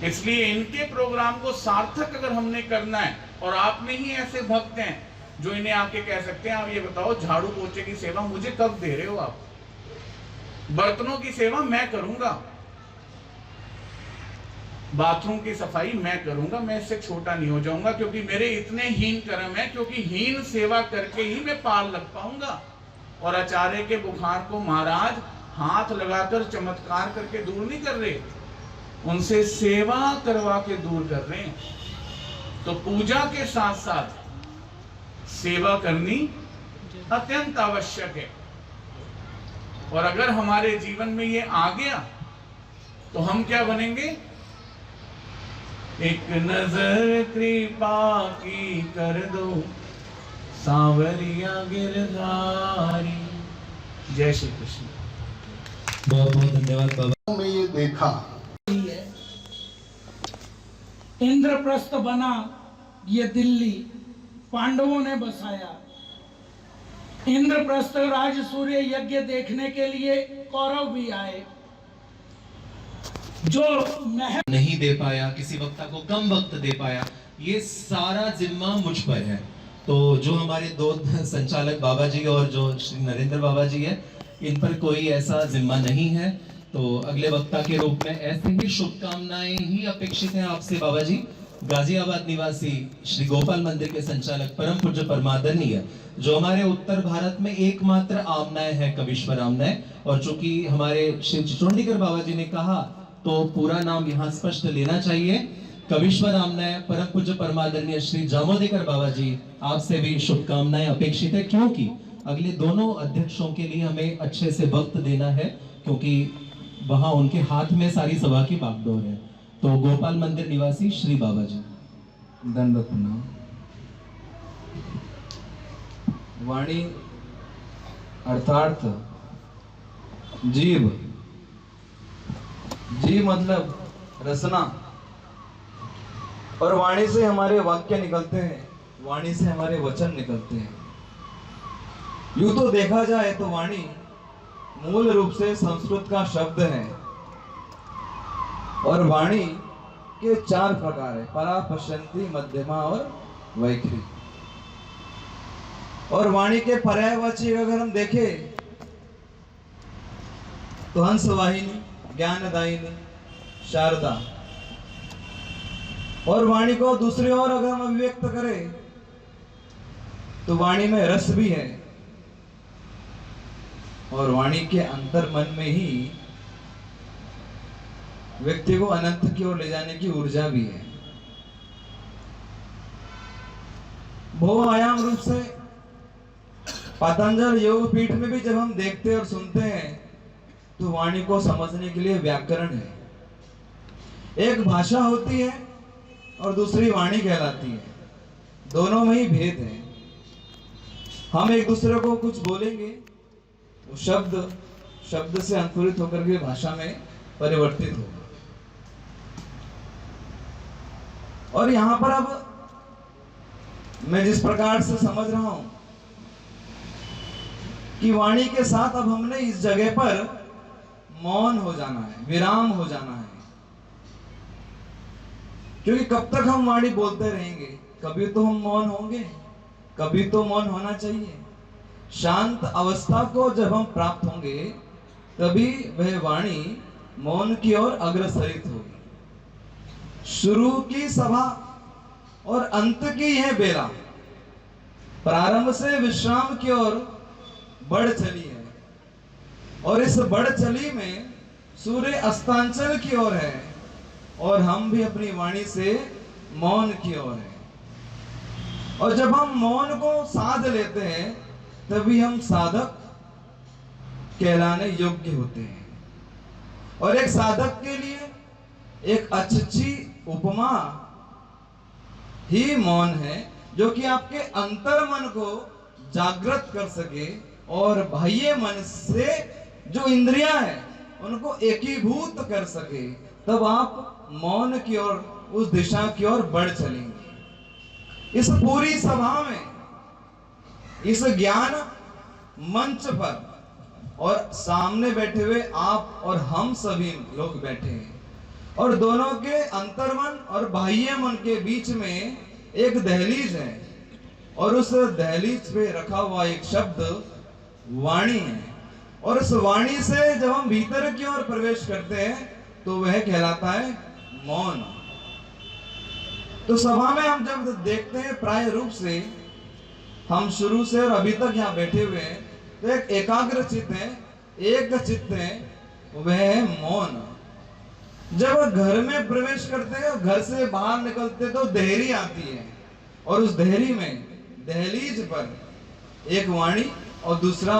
इसलिए इनके प्रोग्राम को सार्थक अगर हमने करना है, और आप में ही ऐसे भक्त हैं जो इन्हें आके कह सकते हैं आप ये बताओ झाड़ू पोछे की सेवा मुझे कब दे रहे हो आप, बर्तनों की सेवा मैं करूंगा, बाथरूम की सफाई मैं करूंगा, मैं इससे छोटा नहीं हो जाऊंगा, क्योंकि मेरे इतने हीन कर्म है, क्योंकि हीन सेवा करके ही मैं पार लग पाऊंगा। और आचार्य के बुखार को महाराज हाथ लगाकर चमत्कार करके दूर नहीं कर रहे, उनसे सेवा करवा के दूर कर रहे हैं। तो पूजा के साथ साथ सेवा करनी अत्यंत आवश्यक है। और अगर हमारे जीवन में ये आ गया तो हम क्या बनेंगे, एक नजर कृपा की कर दो सांवरिया गिरधारी। जय श्री कृष्ण। बहुत बहुत धन्यवाद बाबा। में ये देखा इंद्रप्रस्थ बना ये दिल्ली पांडवों ने बसाया। इंद्रप्रस्थ राज सूर्य यज्ञ देखने के लिए कौरव भी आए। जो नहीं दे पाया, किसी वक्ता को कम वक्त दे पाया, ये सारा जिम्मा मुझ पर है। तो जो हमारे दो संचालक बाबा जी और जो श्री नरेंद्र बाबा जी है, इन पर कोई ऐसा जिम्मा नहीं है। तो अगले वक्ता के रूप में ऐसे ही शुभकामनाएं ही अपेक्षित हैं आपसे बाबा जी। गाजियाबाद निवासी श्री गोपाल मंदिर के संचालक परम पूज्य परमादरणीय, जो हमारे उत्तर भारत में एकमात्र आमनाय है कविश्वर आमनाय, और चूंकि हमारे श्री चिचोंडीकर बाबा जी ने कहा तो पूरा नाम यहाँ स्पष्ट लेना चाहिए। कविश्वर आमनाय परम पूज्य परमादरणीय श्री जामोदेकर बाबा जी, आपसे भी शुभकामनाएं अपेक्षित है, क्योंकि अगले दोनों अध्यक्षों के लिए हमें अच्छे से वक्त देना है, क्योंकि वहां उनके हाथ में सारी सभा की बागडोर है। तो गोपाल मंदिर निवासी श्री बाबा जी। दंडवत प्रणाम। वाणी अर्थार्थ जीव, जीव मतलब रसना, और वाणी से हमारे वाक्य निकलते हैं, वाणी से हमारे वचन निकलते हैं। यूं तो देखा जाए तो वाणी मूल रूप से संस्कृत का शब्द है, और वाणी के 4 प्रकार है, परा, पश्यंती, मध्यमा और वैखरी। और वाणी के पर्यायवाची अगर हम देखें तो हंस वाहिनी, ज्ञानदायिनी, शारदा। और वाणी को दूसरी ओर अगर हम अभिव्यक्त करें तो वाणी में रस भी है और वाणी के अंतर मन में ही व्यक्ति को अनंत की ओर ले जाने की ऊर्जा भी है। बहुआयाम रूप से पतंजल योग पीठ में भी जब हम देखते और सुनते हैं तो वाणी को समझने के लिए व्याकरण है। एक भाषा होती है और दूसरी वाणी कहलाती है, दोनों में ही भेद है। हम एक दूसरे को कुछ बोलेंगे, वो शब्द से अंकुरित होकर के भाषा में परिवर्तित होगा। और यहां पर अब मैं जिस प्रकार से समझ रहा हूं कि वाणी के साथ अब हमने इस जगह पर मौन हो जाना है, विराम हो जाना है। क्योंकि कब तक हम वाणी बोलते रहेंगे, कभी तो हम मौन होंगे, कभी तो मौन होना चाहिए। शांत अवस्था को जब हम प्राप्त होंगे तभी वह वाणी मौन की ओर अग्रसरित होगी। शुरू की सभा और अंत की यह बेला प्रारंभ से विश्राम की ओर बढ़ चली है और इस बढ़ चली में सूर्य अस्तांचल की ओर है और हम भी अपनी वाणी से मौन की ओर है। और जब हम मौन को साध लेते हैं तभी हम साधक कहलाने योग्य होते हैं। और एक साधक के लिए एक अच्छी उपमा ही मौन है, जो कि आपके अंतर मन को जागृत कर सके और बाह्य मन से जो इंद्रियां हैं उनको एकीभूत कर सके। तब आप मौन की ओर, उस दिशा की ओर बढ़ चलेंगे। इस पूरी सभा में, इस ज्ञान मंच पर और सामने बैठे हुए आप और हम सभी लोग बैठे हैं और दोनों के अंतर्मन और बाह्य मन के बीच में एक दहलीज है और उस दहलीज पे रखा हुआ एक शब्द वाणी है। और उस वाणी से जब हम भीतर की ओर प्रवेश करते हैं तो वह कहलाता है मौन। तो सभा में हम जब देखते हैं प्राय रूप से हम शुरू से और अभी तक यहाँ बैठे हुए हैं तो एक एकाग्र चित्त है, एक चित्त है, वह है मौन। जब घर में प्रवेश करते हैं, घर से बाहर निकलते तो देहरी आती है और उस देहरी में दहलीज पर एक वाणी और दूसरा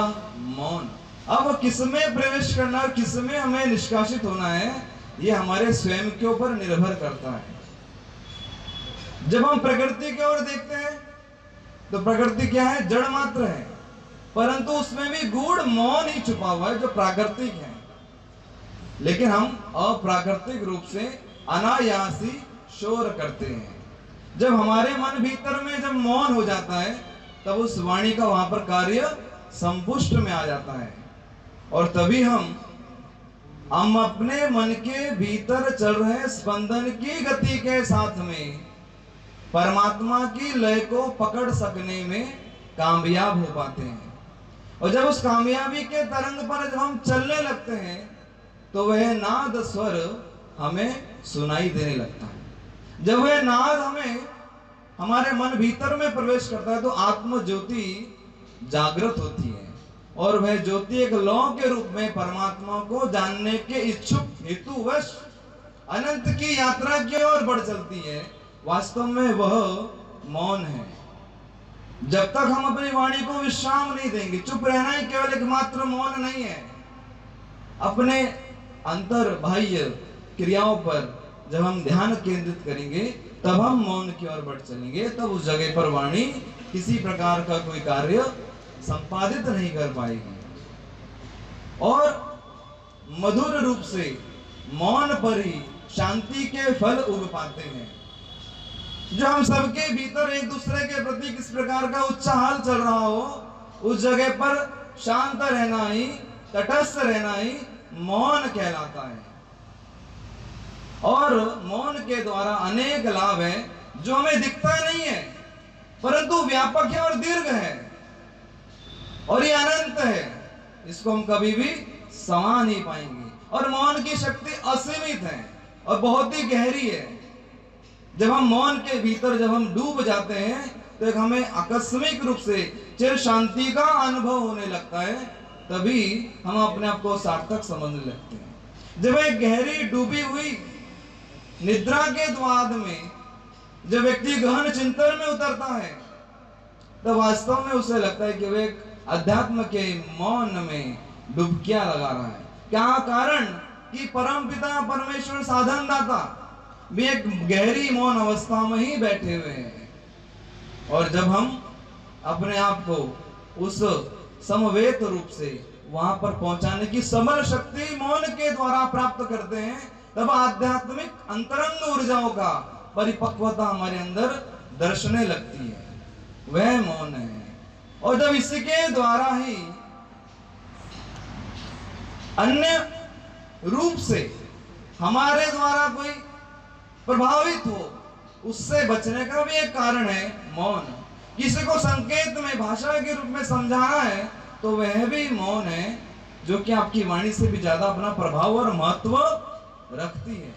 मौन। अब किसमें प्रवेश करना और किसमें हमें निष्कासित होना है, ये हमारे स्वयं के ऊपर निर्भर करता है। जब हम प्रकृति की ओर देखते हैं तो प्रकृति क्या है? जड़ मात्र है, परंतु उसमें भी गूढ़ मौन ही छुपा हुआ है जो प्राकृतिक है। लेकिन हम अप्राकृतिक रूप से अनायासी शोर करते हैं। जब हमारे मन भीतर में जब मौन हो जाता है तब उस वाणी का वहां पर कार्य संपुष्ट में आ जाता है और तभी हम अपने मन के भीतर चल रहे स्पंदन की गति के साथ में परमात्मा की लय को पकड़ सकने में कामयाब हो पाते हैं। और जब उस कामयाबी के तरंग पर जब हम चलने लगते हैं तो वह नाद स्वर हमें सुनाई देने लगता है। जब वह नाद हमें हमारे मन भीतर में प्रवेश करता है तो आत्म ज्योति जागृत होती है और वह ज्योति एक लौ के रूप में परमात्मा को जानने के इच्छुक हेतुवश अनंत की यात्रा की ओर बढ़ चलती है। वास्तव में वह मौन है। जब तक हम अपनी वाणी को विश्राम नहीं देंगे, चुप रहना ही केवल एकमात्र मौन नहीं है। अपने अंतर बाह्य क्रियाओं पर जब हम ध्यान केंद्रित करेंगे तब हम मौन की ओर बढ़ चलेंगे। तब उस जगह पर वाणी किसी प्रकार का कोई कार्य संपादित नहीं कर पाएगी और मधुर रूप से मौन पर ही शांति के फल उग पाते हैं। जो हम सबके भीतर एक दूसरे के प्रति किस प्रकार का उच्चाहाल चल रहा हो, उस जगह पर शांत रहना ही, तटस्थ रहना ही मौन कहलाता है। और मौन के द्वारा अनेक लाभ है जो हमें दिखता नहीं है, परंतु व्यापक है और दीर्घ है और ये अनंत है, इसको हम कभी भी समा नहीं पाएंगे। और मौन की शक्ति असीमित है और बहुत ही गहरी है। जब हम मौन के भीतर जब हम डूब जाते हैं तो एक हमें आकस्मिक रूप से चिर शांति का अनुभव होने लगता है, तभी हम अपने आप को सार्थक समझने लगते हैं। जब एक गहरी डूबी हुई निद्रा के द्वाद में जब व्यक्ति गहन चिंतन में उतरता है, तब वास्तव में उसे लगता है कि वह एक अध्यात्म के मौन में डुबकियां लगा रहा है। क्या कारण कि परम पिता परमेश्वर साधन दाता भी एक गहरी मौन अवस्था में ही बैठे हुए हैं। और जब हम अपने आप को उस समवेत रूप से वहां पर पहुंचाने की समर शक्ति मौन के द्वारा प्राप्त करते हैं, तब आध्यात्मिक अंतरंग ऊर्जाओं का परिपक्वता हमारे अंदर दर्शने लगती है, वह मौन है। और जब इसके द्वारा ही अन्य रूप से हमारे द्वारा कोई प्रभावित हो, उससे बचने का भी एक कारण है मौन। किसी को संकेत में भाषा के रूप में समझाना है तो वह भी मौन है, जो कि आपकी वाणी से भी ज्यादा अपना प्रभाव और महत्व रखती है।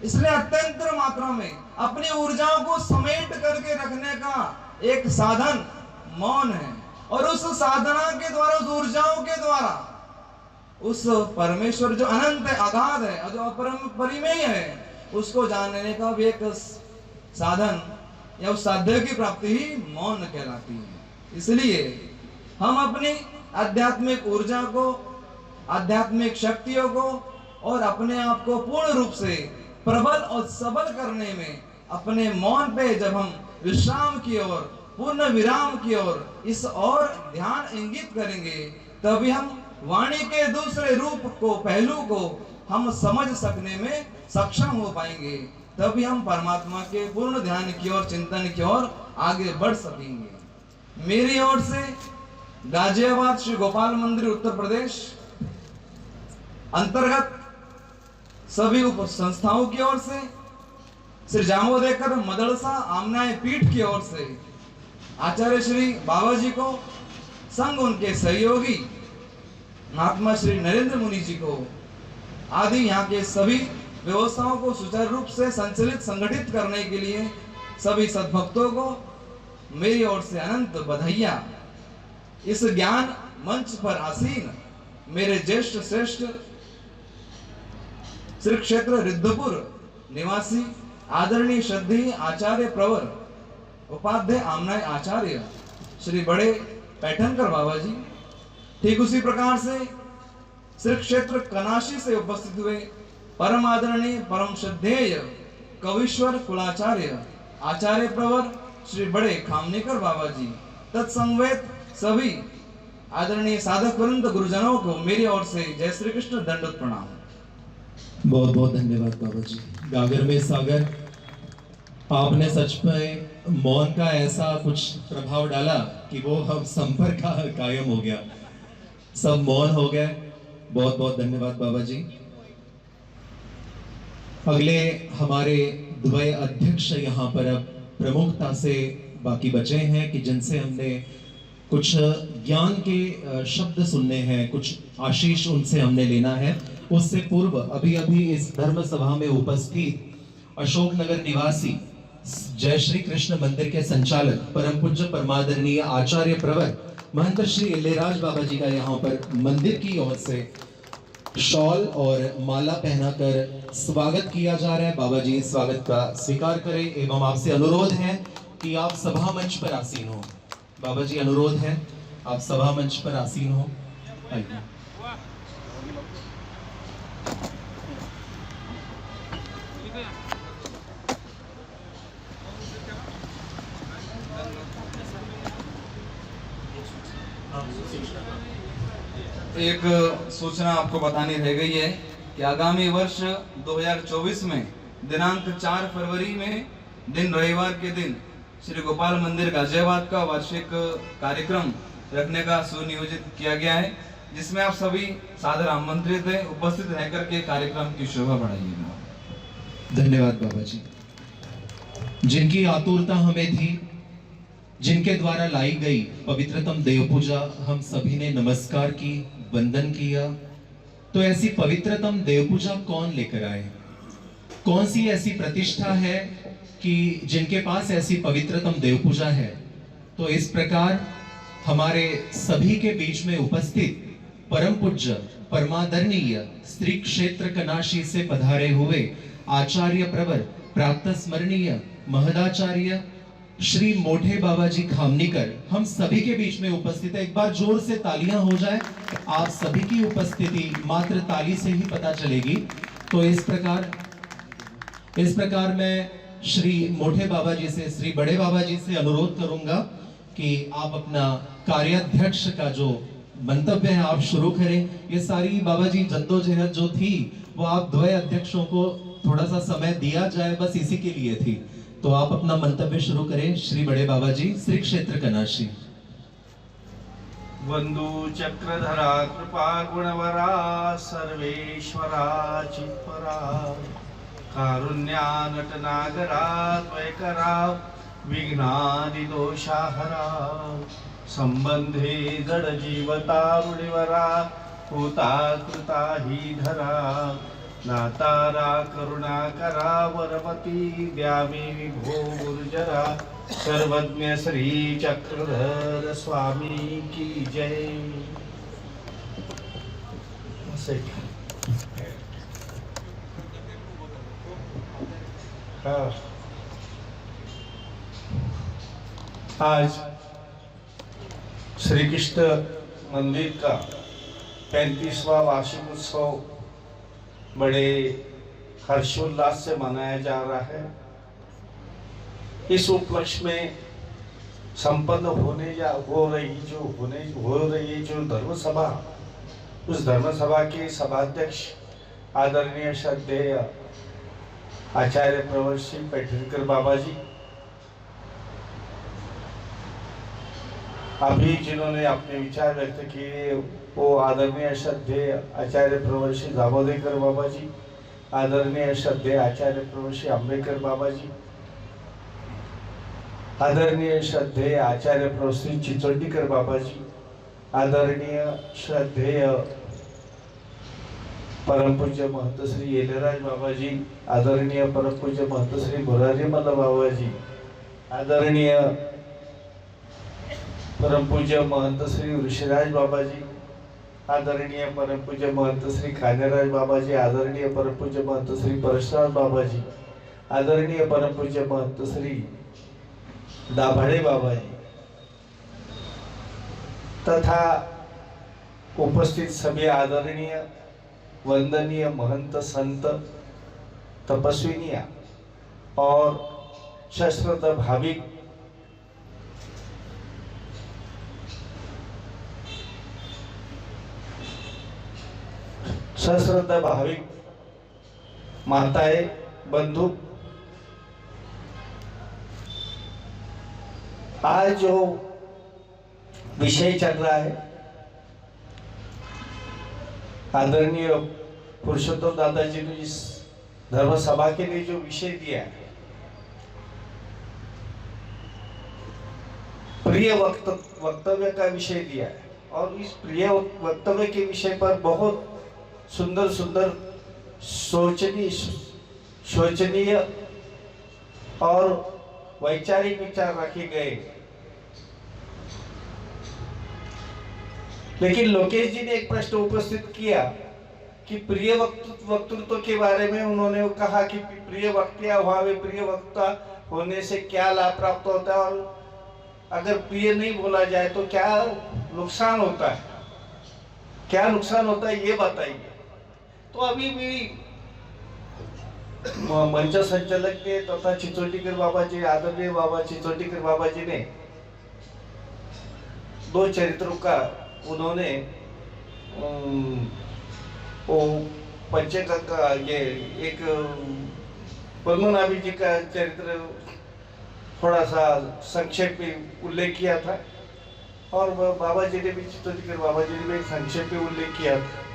इसलिए अत्यंत मात्रा में अपनी ऊर्जाओं को समेट करके रखने का एक साधन मौन है। और उस साधना के द्वारा, उस ऊर्जाओं के द्वारा उस परमेश्वर जो अनंत है, अगाध है, जो अपरिमेय है, उसको जानने का भी एक साधन या उस साध्य की प्राप्ति ही मौन कहलाती है। इसलिए हम अपनी आध्यात्मिक ऊर्जा को, आध्यात्मिक शक्तियों को और अपने आप को पूर्ण रूप से प्रबल और सबल करने में अपने मौन पे जब हम विश्राम की ओर, पूर्ण विराम की ओर इस और ध्यान इंगित करेंगे, तभी हम वाणी के दूसरे रूप को, पहलू को हम समझ सकने में सक्षम हो पाएंगे। तभी हम परमात्मा के पूर्ण ध्यान की ओर, चिंतन की ओर आगे बढ़ सकेंगे। मेरी ओर से गाजियाबाद श्री गोपाल मंदिर उत्तर प्रदेश अंतर्गत सभी उप संस्थाओं की ओर से, श्री जामोदेकर मदरसा आमनाय पीठ की ओर से आचार्य श्री बाबा जी को, संग उनके सहयोगी महात्मा श्री नरेंद्र मुनि जी को आदि यहाँ के सभी व्यवस्थाओं को सुचारू रूप से संचालित, संगठित करने के लिए सभी सद्भक्तों को मेरी ओर से अनंत बधाइयां। इस ज्ञान मंच पर आसीन मेरे ज्येष्ठ श्रेष्ठ श्री क्षेत्र रिद्धपुर निवासी आदरणीय श्रद्धेय आचार्य प्रवर उपाध्याय आमनाय आचार्य श्री बड़े पैठनकर बाबा जी, ठीक उसी प्रकार से श्री क्षेत्र कनाशी से उपस्थित हुए परम आदरणीय परम श्रद्धेय कविश्वर कुलाचार्य आचार्य प्रवर श्री बड़े खामनेकर बाबा जी, तत्संवेद सभी आदरणीय साधक वृंद गुरुजनों को मेरी ओर से जय श्री कृष्ण, दंडवत प्रणाम। बहुत बहुत धन्यवाद बाबा जी। गागर में सागर, आपने सच में मौन का ऐसा कुछ प्रभाव डाला कि वो हम संपर्क का कायम हो गया, सब मौन हो गए। बहुत बहुत धन्यवाद बाबा जी। अगले हमारे दुबई अध्यक्ष यहाँ पर अब प्रमुखता से बाकी बचे हैं कि जिनसे हमने कुछ ज्ञान के शब्द सुनने हैं, कुछ आशीष उनसे हमने लेना है। उससे पूर्व अभी अभी इस धर्म सभा में उपस्थित अशोकनगर निवासी जय श्री कृष्ण मंदिर के संचालक परम पूज्य परमादरणीय आचार्य प्रवर महंत श्री इलेराज बाबा जी का यहाँ पर मंदिर की ओर से शॉल और माला पहनाकर स्वागत किया जा रहा है। बाबा जी स्वागत का स्वीकार करें एवं आपसे अनुरोध है कि आप सभा मंच पर आसीन हो। बाबा जी अनुरोध है आप सभा मंच पर आसीन हो। आइए। एक सूचना आपको बतानी रह गई है कि आगामी वर्ष 2024 में दिनांक 4 फरवरी में दिन रविवार के दिन श्री गोपाल मंदिर गाजियाबाद का वार्षिक कार्यक्रम रखने का सुनियोजित किया गया है, जिसमें आप सभी सादर आमंत्रित हैं। उपस्थित रहकर के कार्यक्रम की शोभा बढ़ाइएगा। धन्यवाद बाबा जी। जिनकी आतुरता हमें थी जिनके द्वारा लाई गई पवित्रतम देव पूजा हम सभी ने नमस्कार की, वंदन किया। तो ऐसी पवित्रतम देव पूजा कौन लेकर आए? कौन सी ऐसी प्रतिष्ठा है कि जिनके पास ऐसी पवित्रतम देव पूजा है? तो इस प्रकार हमारे सभी के बीच में उपस्थित परम पूज्य परमादरणीय श्री क्षेत्र कनाशी से पधारे हुए आचार्य प्रवर प्रातः स्मरणीय महदाचार्य श्री मोठे बाबा जी खामनीकर हम सभी के बीच में उपस्थित है। एक बार जोर से तालियां हो जाए। आप सभी की उपस्थिति मात्र ताली से ही पता चलेगी। तो इस प्रकार मैं श्री मोठे बाबा जी से, श्री बड़े बाबा जी से अनुरोध करूंगा कि आप अपना कार्याध्यक्ष का जो मंतव्य है आप शुरू करें। ये सारी बाबा जी जद्दोजहद जो थी वो आप द्वय अध्यक्षों को थोड़ा सा समय दिया जाए, बस इसी के लिए थी। तो आप अपना मंतव्य शुरू करें श्री बड़े बाबा जी, श्री क्षेत्र कनाशी। वंदु चक्रधरा कृपा गुणवरा सर्वेश्वरा चित्परा कारुण्या नटनागरा द्वैकरा विघ्नादि दोषाहरा संबंधे जड़ जीवतारुणिवरा होता कृता ही धरा नातारा करुणाकरा वरवती द्यामी विभो गुर्जरा सर्वज्ञ श्री चक्रधर स्वामी की जय। आज श्री कृष्ण मंदिर का 35वां वार्षिक उत्सव बड़े हर्षोल्लास से मनाया जा रहा है। इस उपलक्ष्य में संपन्न हो रही जो धर्म सभा, उस धर्म सभा के सभाध्यक्ष आदरणीय श्रद्धेय आचार्य प्रवर श्री पैठणकर बाबा जी, अभी जिन्होंने अपने विचार व्यक्त किए वो आदरणीय श्रद्धेय आचार्य प्रवर श्री दामोदर बाबा जी, आदरणीय श्रद्धेय आचार्य प्रवर श्री अम्बेडकर बाबा जी, आदरणीय श्रद्धेय आचार्य प्रवर श्री चिचोटीकर बाबा जी, आदरणीय श्रद्धेय परम पूज्य महंत श्री येलेराज बाबा जी, आदरणीय परम पूज्य महंत श्री मोरारी मल्ल बाबा जी, आदरणीय परम पूज्य महंत श्री ऋषिराज बाबा जी, आदरणीय परम पूज्य महंत श्री खानेराज बाबा जी, आदरणीय परम पूज्य महंत श्री परशुराम बाबा जी, आदरणीय परम पूज्य महंत श्री दाभाड़े बाबा जी तथा उपस्थित सभी आदरणीय वंदनीय महंत संत तपस्विनिया और सश्रद्ध भाविक माताएं, बंधु, आज जो विषय चल रहा है आदरणीय पुरुषोत्तम दादाजी ने इस धर्म सभा के लिए जो विषय दिया है, प्रिय वक्तव्य का विषय दिया है और इस प्रिय वक्तव्य के विषय पर बहुत सुंदर सुंदर शोचनीय और वैचारिक विचार रखे गए। लेकिन लोकेश जी ने एक प्रश्न उपस्थित किया कि प्रिय वक्तृत्व के बारे में उन्होंने कहा कि प्रिय वक्ता भावे प्रिय वक्ता होने से क्या लाभ प्राप्त होता है और अगर प्रिय नहीं बोला जाए तो क्या नुकसान होता है, क्या नुकसान होता है ये बताइए। तो अभी भी मंच संचालक ने तथा चिचोटीकर बाबा जी, आदरणीय बाबा चिचोटीकर बाबा जी ने दो चरित्रों का उन्होंने वो पंचक का ये एक पद्मनाभी जी का चरित्र थोड़ा सा संक्षेप में उल्लेख किया था और बाबा जी ने भी चिचोटीकर बाबा जी ने भी संक्षेप में उल्लेख किया था।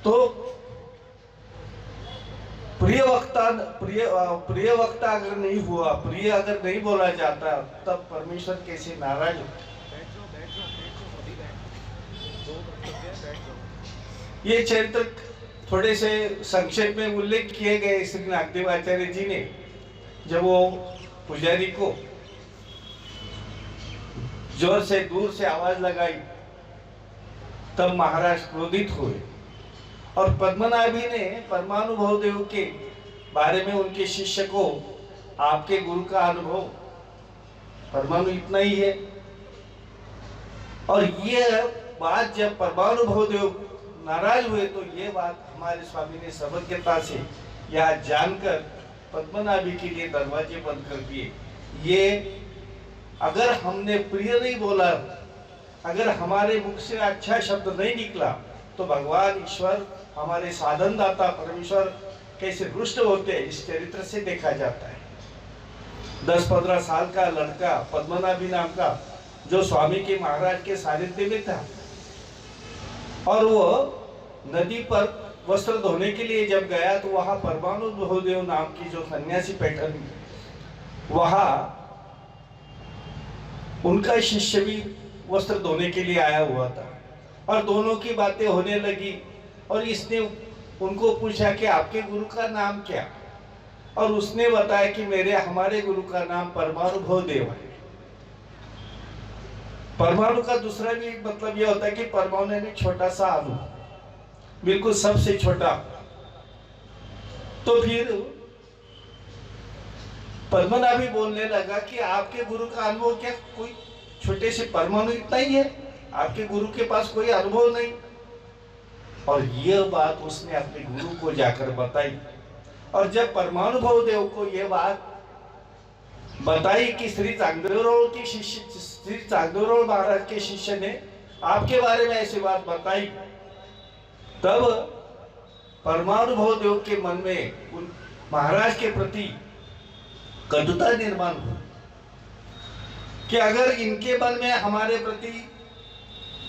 तो प्रिय प्रिय वक्ता अगर नहीं हुआ, प्रिय अगर नहीं बोला जाता, तब परमेश्वर कैसे नाराज हो? ये चरित्र थोड़े से संक्षेप में उल्लेख किए गए श्री नागदेव आचार्य जी ने। जब वो पुजारी को जोर से दूर से आवाज लगाई, तब महाराज क्रोधित हुए और पद्मनाभी ने परमानुभव देव के बारे में उनके शिष्य को, आपके गुरु का अनुभव परमाणु इतना ही है। और ये बात जब परमानुभव देव नाराज हुए, तो ये बात हमारे स्वामी ने सर्वज्ञता से या जानकर पद्मनाभी के लिए दरवाजे बंद कर दिए। ये अगर हमने प्रिय नहीं बोला, अगर हमारे मुख से अच्छा शब्द नहीं निकला, तो भगवान ईश्वर, हमारे साधन दाता परमेश्वर कैसे रुष्ट होते हैं, इस चरित्र से देखा जाता है। 10-15 साल का लड़का पद्मनाभी नाम का, जो स्वामी के महाराज के सानिध्य में था, और वो नदी पर वस्त्र धोने के लिए जब गया, तो वहां परमानुभव देव नाम की जो सन्यासी पैठन, वहां उनका शिष्य भी वस्त्र धोने के लिए आया हुआ था। और दोनों की बातें होने लगी, और इसने उनको पूछा कि आपके गुरु का नाम क्या? और उसने बताया कि हमारे गुरु का नाम परमानुभव देव है। परमाणु का दूसरा भी मतलब यह होता है कि परमाणु में छोटा सा अणु, बिल्कुल सबसे छोटा। तो फिर पद्मनाभी बोलने लगा कि आपके गुरु का अनुभव क्या, कोई छोटे से परमाणु इतना ही है, आपके गुरु के पास कोई अनुभव नहीं। और यह बात उसने अपने गुरु को जाकर बताई। और जब परमानुभव देव को यह बात बताई कि श्री चांगदेवराव के शिष्य, श्री चांगदेवराव महाराज के शिष्य ने आपके बारे में ऐसी बात बताई, तब परमानुभव देव के मन में उन महाराज के प्रति कटुता निर्माण हुई कि अगर इनके मन में हमारे प्रति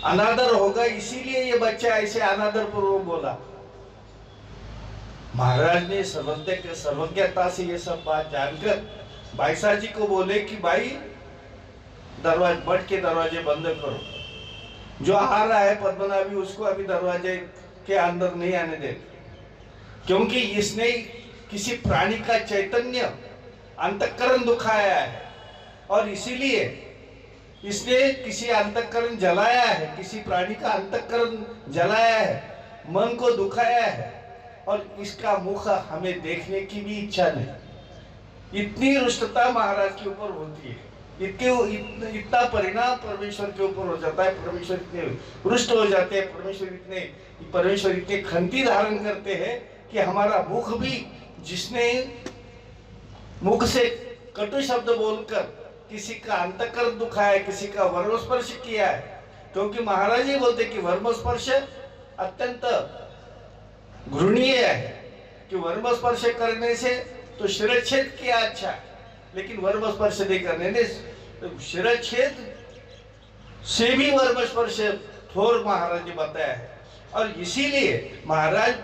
अनादर होगा, इसीलिए ये बच्चा ऐसे अनादर पूर्वक बोला। महाराज ने सर्वज्ञता से ये सब बात जानकर भाई साहब जी को बोले कि भाई मठ के दरवाजे बंद करो, जो आ रहा है पद्मनाभी उसको अभी दरवाजे के अंदर नहीं आने दे, क्योंकि इसने किसी प्राणी का चैतन्य अंतःकरण दुखाया है, और इसीलिए इसने किसी अंतःकरण जलाया है, किसी प्राणी का अंतःकरण जलाया है, मन को दुखाया है, और इसका मुख हमें देखने की भी इच्छा नहीं। इतनी रुष्टता महाराज के ऊपर होती है, इतना परिणाम परमेश्वर के ऊपर हो जाता है। परमेश्वर इतने रुष्ट हो जाते हैं, परमेश्वर इतने खंती धारण करते हैं कि हमारा मुख भी, जिसने मुख से कटु शब्द बोलकर किसी का अंतःकरण दुखाया, किसी का वर्म स्पर्श किया है, क्योंकि महाराज ये बोलते कि वर्म स्पर्श अत्यंत घृणीय है, कि वर्म स्पर्श करने से तो शिरच्छेद किया अच्छा, लेकिन वर्म स्पर्श नहीं करने ने तो शिरच्छेद से भी वर्म स्पर्श थोर महाराज ने बताया है। और इसीलिए महाराज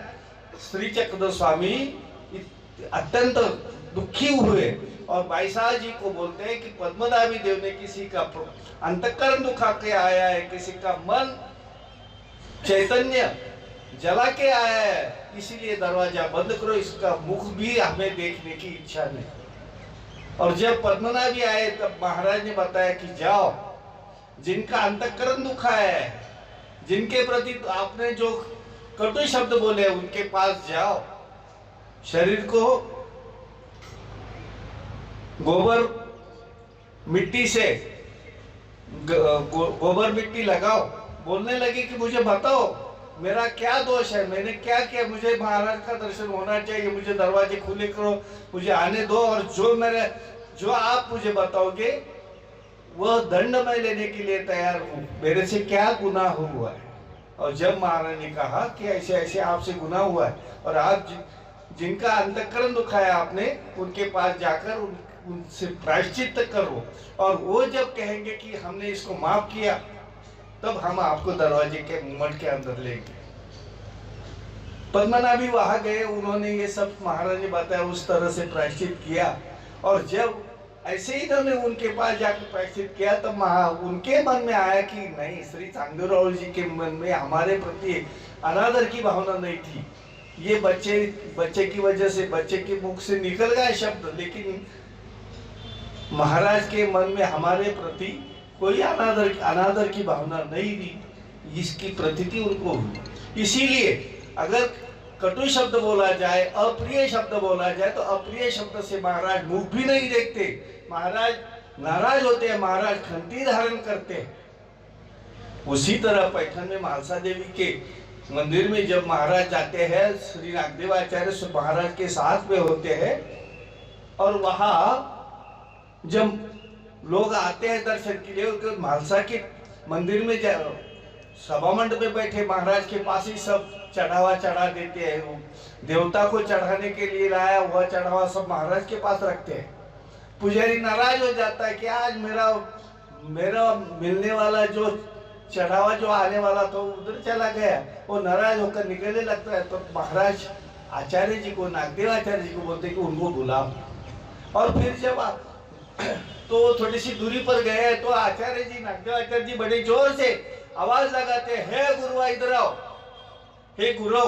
श्री चक्रधर स्वामी अत्यंत दुखी हुए और भाई साहब जी को बोलते हैं कि पद्मनाभी देव ने किसी का अंतःकरण दुखा के आया है, किसी का मन चैतन्य जला के आया है, इसीलिए दरवाजा बंद करो, इसका मुख भी हमें देखने की इच्छा नहीं। और जब पद्मनाभी आए तब महाराज ने बताया कि जाओ, जिनका अंतःकरण दुखाया है, जिनके प्रति आपने जो कटु शब्द बोले उनके पास जाओ, शरीर को गोबर मिट्टी से गोबर मिट्टी लगाओ। बोलने लगे कि मुझे बताओ मेरा क्या दोष है, मैंने क्या किया, मुझे महाराज का दर्शन होना चाहिए, मुझे दरवाजे खुले करो, मुझे आने दो, और जो आप मुझे बताओगे वह दंड मैं लेने के लिए तैयार हूँ, मेरे से क्या गुनाह हुआ है। और जब महाराज ने कहा कि ऐसे ऐसे आपसे गुनाह हुआ है और आप जिनका अंतःकरण दुखाया आपने, उनके पास जाकर उनसे प्रायश्चित करो, और वो जब कहेंगे कि हमने इसको माफ किया, तब हम आपको दरवाजे के मठ के अंदर लेंगे। पद्मनाभी वहां गए, उन्होंने ये सब महाराज ने बताया, उस तरह से प्रायश्चित किया। और जब ऐसे ही इन्होंने उनके पास जाकर प्रायश्चित किया तब उनके मन में आया कि नहीं, श्री चांगदेवराव जी के मन में हमारे प्रति अनादर की भावना नहीं थी। ये बच्चे की वजह से, बच्चे के मुख से निकल गए शब्द, लेकिन महाराज के मन में हमारे प्रति कोई अनादर की भावना नहीं थी, इसकी प्रतीति उनको हुई। इसीलिए अगर कटु शब्द बोला जाए, अप्रिय शब्द बोला जाए, तो अप्रिय शब्द से महाराज मुख भी नहीं देखते, महाराज नाराज होते हैं, महाराज खंती धारण करते हैं। उसी तरह पैठन में महालसा देवी के मंदिर में जब महाराज जाते हैं, श्री नागदेवाचार्य महाराज के साथ में होते हैं, और वहां जब लोग आते हैं दर्शन के लिए, तो महालसा के मंदिर में सभा मंडप में बैठे महाराज के पास ही सब चढ़ावा चढ़ा देते हैं। देवता को चढ़ाने के लिए लाया हुआ चढ़ावा सब महाराज के पास रखते हैं। पुजारी नाराज हो जाता है कि आज मेरा मिलने वाला जो चढ़ावा जो आने वाला था उधर चला गया, वो नाराज होकर निकलने लगता है। तो महाराज आचार्य जी को, नागदेव आचार्य जी को बोलते कि उनको बुलाओ। और फिर जब तो थोड़ी सी दूरी पर गए तो आचार्य जी, नागदेव आचार्य जी बड़े जोर से आवाज लगाते, हे गुरुआ इधर आओ, हे गुरव।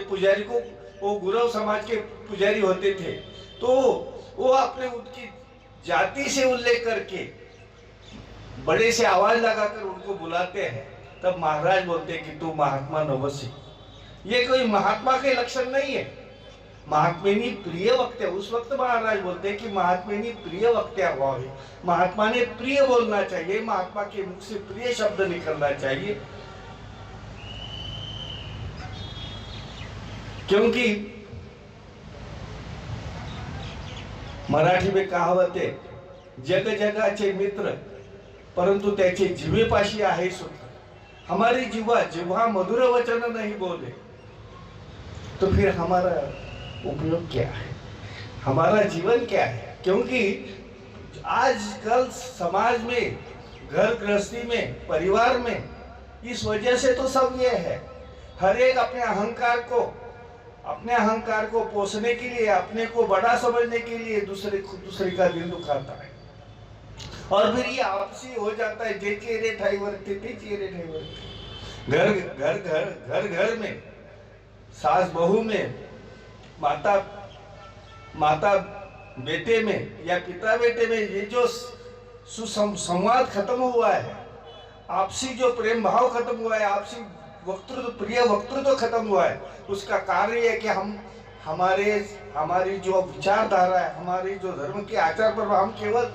पुजारी को, वो गुरव समाज के पुजारी होते थे, तो वो अपने उनकी जाति से उल्लेख करके बड़े से आवाज लगाकर उनको बुलाते हैं। तब महाराज बोलते हैं कि तू महात्मा नवसी। ये कोई महात्मा के लक्षण नहीं है, महात्मेनी प्रिय वक्त्या। उस वक्त महाराज बोलते हैं कि महात्मेनी प्रिय वक्त्या भाव है, महात्मा ने प्रिय बोलना चाहिए, महात्मा के मुख से प्रिय शब्द निकलना चाहिए। क्योंकि मराठी में कहावत है, जग जगाचे मित्र परंतु त्याचे जिव्हेपाशी आहे सूत्र। हमारी जिव्हा मधुर वचन नहीं बोले तो फिर हमारा उपयोग क्या है, हमारा जीवन क्या है? क्योंकि आजकल समाज में, घर गृहस्थी में, परिवार में, इस वजह से तो सब ये है, हर एक अपने अहंकार को पोषने के लिए, अपने को बड़ा समझने के लिए दूसरे का दिल दुखाता है। और फिर ये आपसी हो जाता है, जे चेहरे ठाई वरते ते चेहरे ठाई वरते। घर में, सास बहू में, माता बेटे में या पिता बेटे में, ये जो सुसंवाद खत्म हुआ है, आपसी जो प्रेम भाव खत्म हुआ है, आपसी प्रिय वक्तृत्व खत्म हुआ है, उसका कार्य है कि हमारी जो विचारधारा है, हमारी जो धर्म के आचार पर हम केवल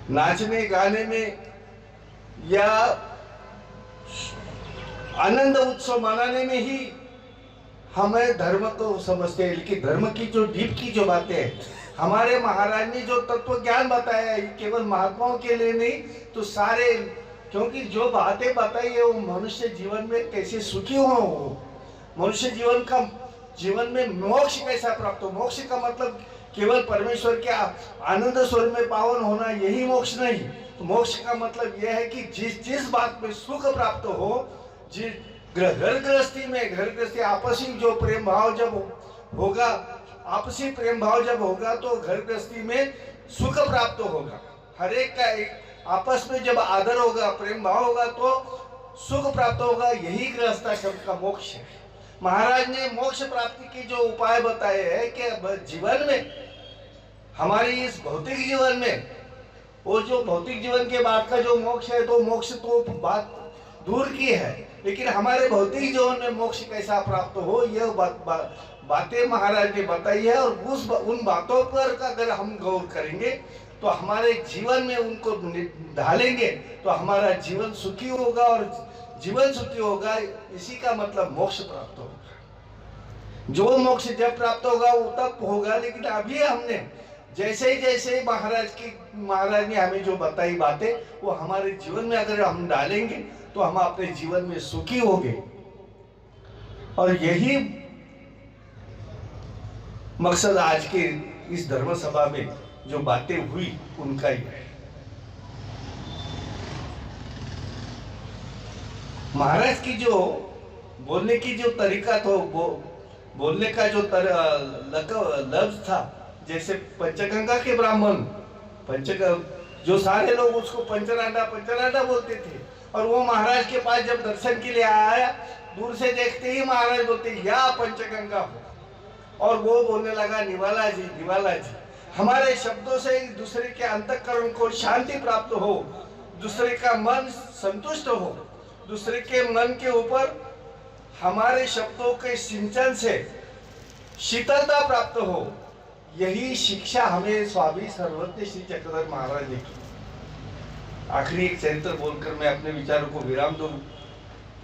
नाचने गाने में या आनंद उत्सव मनाने में ही हमें धर्म को समझते हैं। लेकिन धर्म की जो डीप की जो बातें हैं, हमारे महाराज ने जो तत्व ज्ञान बताया है, केवल महात्माओं के लिए नहीं तो सारे, क्योंकि जो बातें बताई है वो मनुष्य जीवन में कैसे सुखी हो, मनुष्य जीवन में मोक्ष कैसा प्राप्त हो। मोक्ष का मतलब केवल परमेश्वर के आनंद स्वर में पावन होना, यही मोक्ष नहीं। तो मोक्ष का मतलब यह है कि जिस बात में सुख प्राप्त हो, घर गृहस्थी आपसी जो प्रेम भाव जब होगा, आपसी प्रेम भाव जब होगा तो घर गृहस्थी में सुख प्राप्त होगा। हर एक का एक आपस में जब आदर होगा, प्रेम भाव होगा तो सुख प्राप्त होगा। यही गृहस्थाश्रम का मोक्ष है। महाराज ने मोक्ष प्राप्ति के जो उपाय बताए हैं कि जीवन में, हमारी इस भौतिक जीवन में, वो जो भौतिक जीवन के बाद का जो मोक्ष है, तो मोक्ष तो बात दूर की है, लेकिन हमारे भौतिक जीवन में मोक्ष कैसा प्राप्त हो, यह बातें महाराज ने बताई है। और उन बातों पर अगर हम गौर करेंगे तो हमारे जीवन में उनको ढालेंगे तो हमारा जीवन सुखी होगा, और जीवन सुखी होगा, इसी का मतलब मोक्ष प्राप्त होगा। जो मोक्ष जब प्राप्त होगा वो तब होगा, लेकिन अभी हमने जैसे महाराज ने हमें जो बताई बातें, वो हमारे जीवन में अगर हम डालेंगे तो हम अपने जीवन में सुखी होंगे। और यही मकसद आज के इस धर्म सभा में जो बातें हुई उनका ही है। महाराज की जो बोलने की जो तरीका था, बोलने का जो लफ्ज था, जैसे पंचगंगा के ब्राह्मण जो सारे लोग उसको पंचराडा बोलते थे, और वो महाराज के पास जब दर्शन के लिए आया, दूर से देखते ही महाराज बोलते या पंचगंगा हो, और वो बोलने लगा निवाला जी निवाला जी। हमारे शब्दों से एक दूसरे के अंतःकरण को शांति प्राप्त हो, दूसरे का मन संतुष्ट हो, दूसरे के मन के ऊपर हमारे शब्दों के सिंचन से शीतलता प्राप्त हो, यही शिक्षा हमें स्वामी सर्वज्ञ श्री चक्रधर महाराज ने की। आखिरी एक चरित्र बोलकर मैं अपने विचारों को विराम दूं।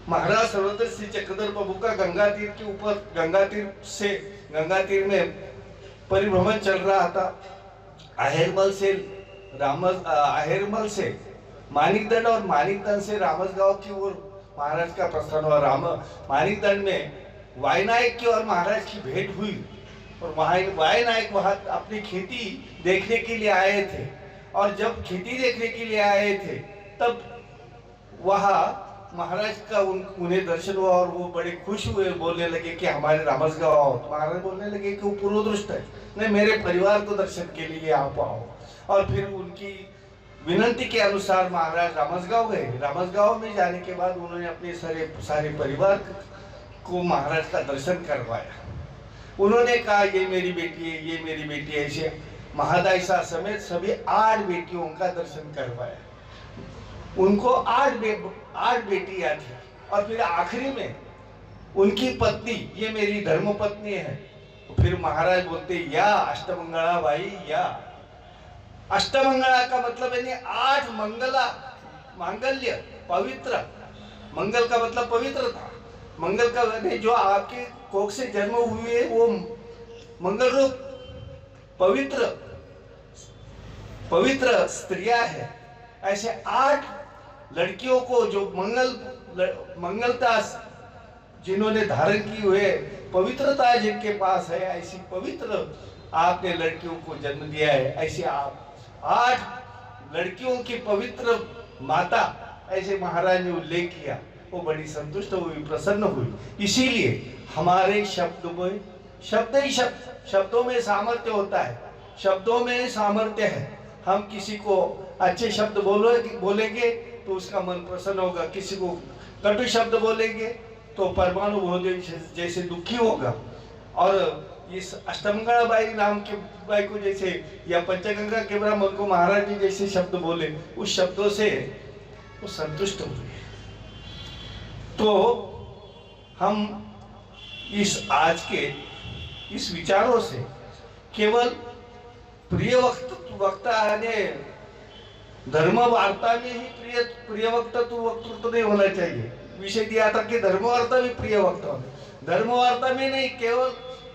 महाराज सर्वज्ञ श्री चक्रधर प्रभु का गंगा तीर के ऊपर गंगा तीर में परिभ्रमण चल रहा था। आहेरमल से मानिकदंड और मानिकदंड से रामसगांव की ओर महाराज का प्रस्थान हुआ। मानिकदंड में वायनायक की और महाराज की भेंट हुई, और वायनायक वहां अपनी खेती देखने के लिए आए थे, और जब खेती देखने के लिए आए थे तब वहां महाराज का उन्हें दर्शन हुआ, और वो बड़े खुश हुए, बोलने लगे कि हमारे रामसगांव आओ। तो महाराज बोलने लगे कि वो पूर्वदृष्ट है, नहीं मेरे परिवार को दर्शन के लिए आप आओ। और फिर उनकी विनंती के अनुसार महाराज रामसगांव गए। रामसगांव में जाने के बाद उन्होंने अपने सारे परिवार को महाराज का दर्शन करवाया। उन्होंने कहा ये मेरी बेटी है, ये मेरी बेटी है, ऐसे महादायसा समेत सभी 8 बेटियों का दर्शन करवाया। उनको 8 बेटियां थी, और फिर आखिरी में उनकी पत्नी, ये मेरी धर्म पत्नी है। फिर महाराज बोलते या अष्टमंगला बाई, या अष्टमंगला का मतलब है 8 मांगल्य पवित्र। मंगल का मतलब पवित्रता, मंगल का जो आपके कोख से जन्म हुए है वो मंगल रूप पवित्र स्त्रियां है। ऐसे 8 लड़कियों को जो मंगलता जिन्होंने धारण की हुए, पवित्रता जिनके पास है, ऐसी पवित्र आपने लड़कियों को जन्म दिया है। ऐसे आप 8 लड़कियों की पवित्र माता, ऐसे महाराज ने उल्लेख किया। वो बड़ी संतुष्ट हुई, प्रसन्न हुई। इसीलिए हमारे शब्दों में सामर्थ्य होता है, शब्दों में सामर्थ्य है। हम किसी को अच्छे शब्द बोलेंगे तो उसका मन प्रसन्न होगा, किसी को कटु शब्द बोलेंगे तो परमाणु जैसे दुखी होगा। और इस अष्टमंगला बाई नाम के बाई को जैसे, या पंचगंगा के ब्राह्मण को महाराज जी जैसे शब्द बोले, उस शब्दों से वो संतुष्ट हुए। तो हम आज के इस विचारों से केवल प्रिय वक्ता ने धर्म वार्ता में ही प्रिय वक्तृत्व नहीं होना चाहिए। विषय दिया था कि धर्म वार्ता भी प्रिय वक्ता होना, धर्म वार्ता में नहीं,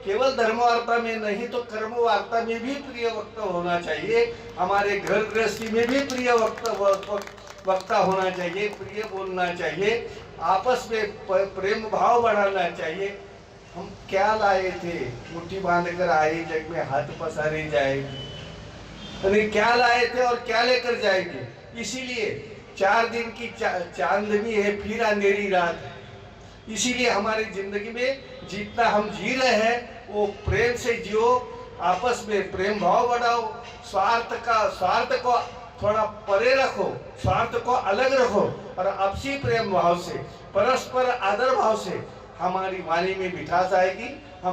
केवल धर्म वार्ता में नहीं तो कर्म वार्ता में भी प्रिय वक्ता होना चाहिए। हमारे घर गृहस्थी में भी प्रिय वक्ता होना चाहिए, प्रिय बोलना चाहिए, आपस में प्रेम भाव बढ़ाना चाहिए। हम क्या लाए थे, मुट्ठी बांध कर आए, जग में हाथ पसारे जाएंगे, क्या लाए थे और क्या लेकर जाएंगे। इसीलिए 4 दिन की चांदनी है, फिर अंधेरी रात है। इसीलिए हमारी जिंदगी में जितना हम जी रहे हैं वो प्रेम से जियो, आपस में प्रेम भाव बढ़ाओ, स्वार्थ को थोड़ा परे रखो, स्वार्थ को अलग रखो, और आपसी प्रेम भाव से, परस्पर आदर भाव से हमारी वाणी में मिठास आएगी, हम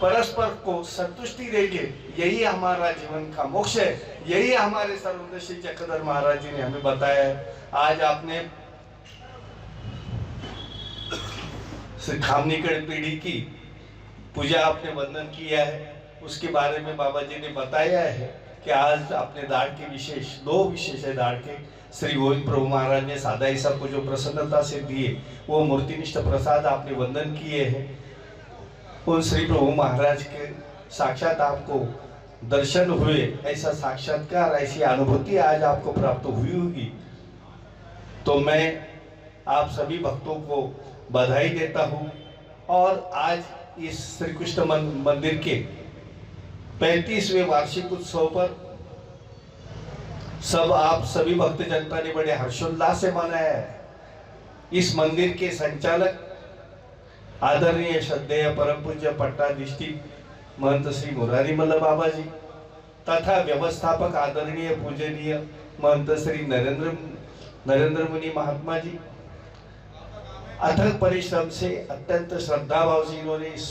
परस्पर को संतुष्टि देंगे। यही हमारा जीवन का मोक्ष है, यही हमारे सर्वज्ञ श्री चक्रधर महाराज जी ने हमें बताया है। आज आपने श्री खामनीकड़ पीढ़ी की पूजा, आपने वंदन किया है, उसके बारे में बाबा जी ने बताया है कि आज आपने दाड़ के दो विशेष है दाड़ के। श्री गोविंद प्रभु महाराज ने सादाई साहब को जो प्रसन्नता से दिए, वो मूर्तिनिष्ठ प्रसाद आपने वंदन किए हैं। उन श्री प्रभु महाराज के साक्षात आपको दर्शन हुए, ऐसा साक्षात्कार, ऐसी अनुभूति आज आपको प्राप्त हुई होगी। तो मैं आप सभी भक्तों को बधाई देता हूँ। और आज इस श्री कृष्ण मंदिर के 35वें वार्षिक उत्सव पर आप सभी भक्त जनता ने बड़े हर्षोल्लास से मनाया है। इस मंदिर के संचालक आदरणीय श्रद्धेय परम पूज्य पट्टाधिष्ठित महंत श्री मुरारी मल्ल बाबा जी तथा व्यवस्थापक आदरणीय पूजनीय महंत श्री नरेंद्र मुनि महात्मा जी अथक परिश्रम से अत्यंत श्रद्धा भाव से इन्होंने इस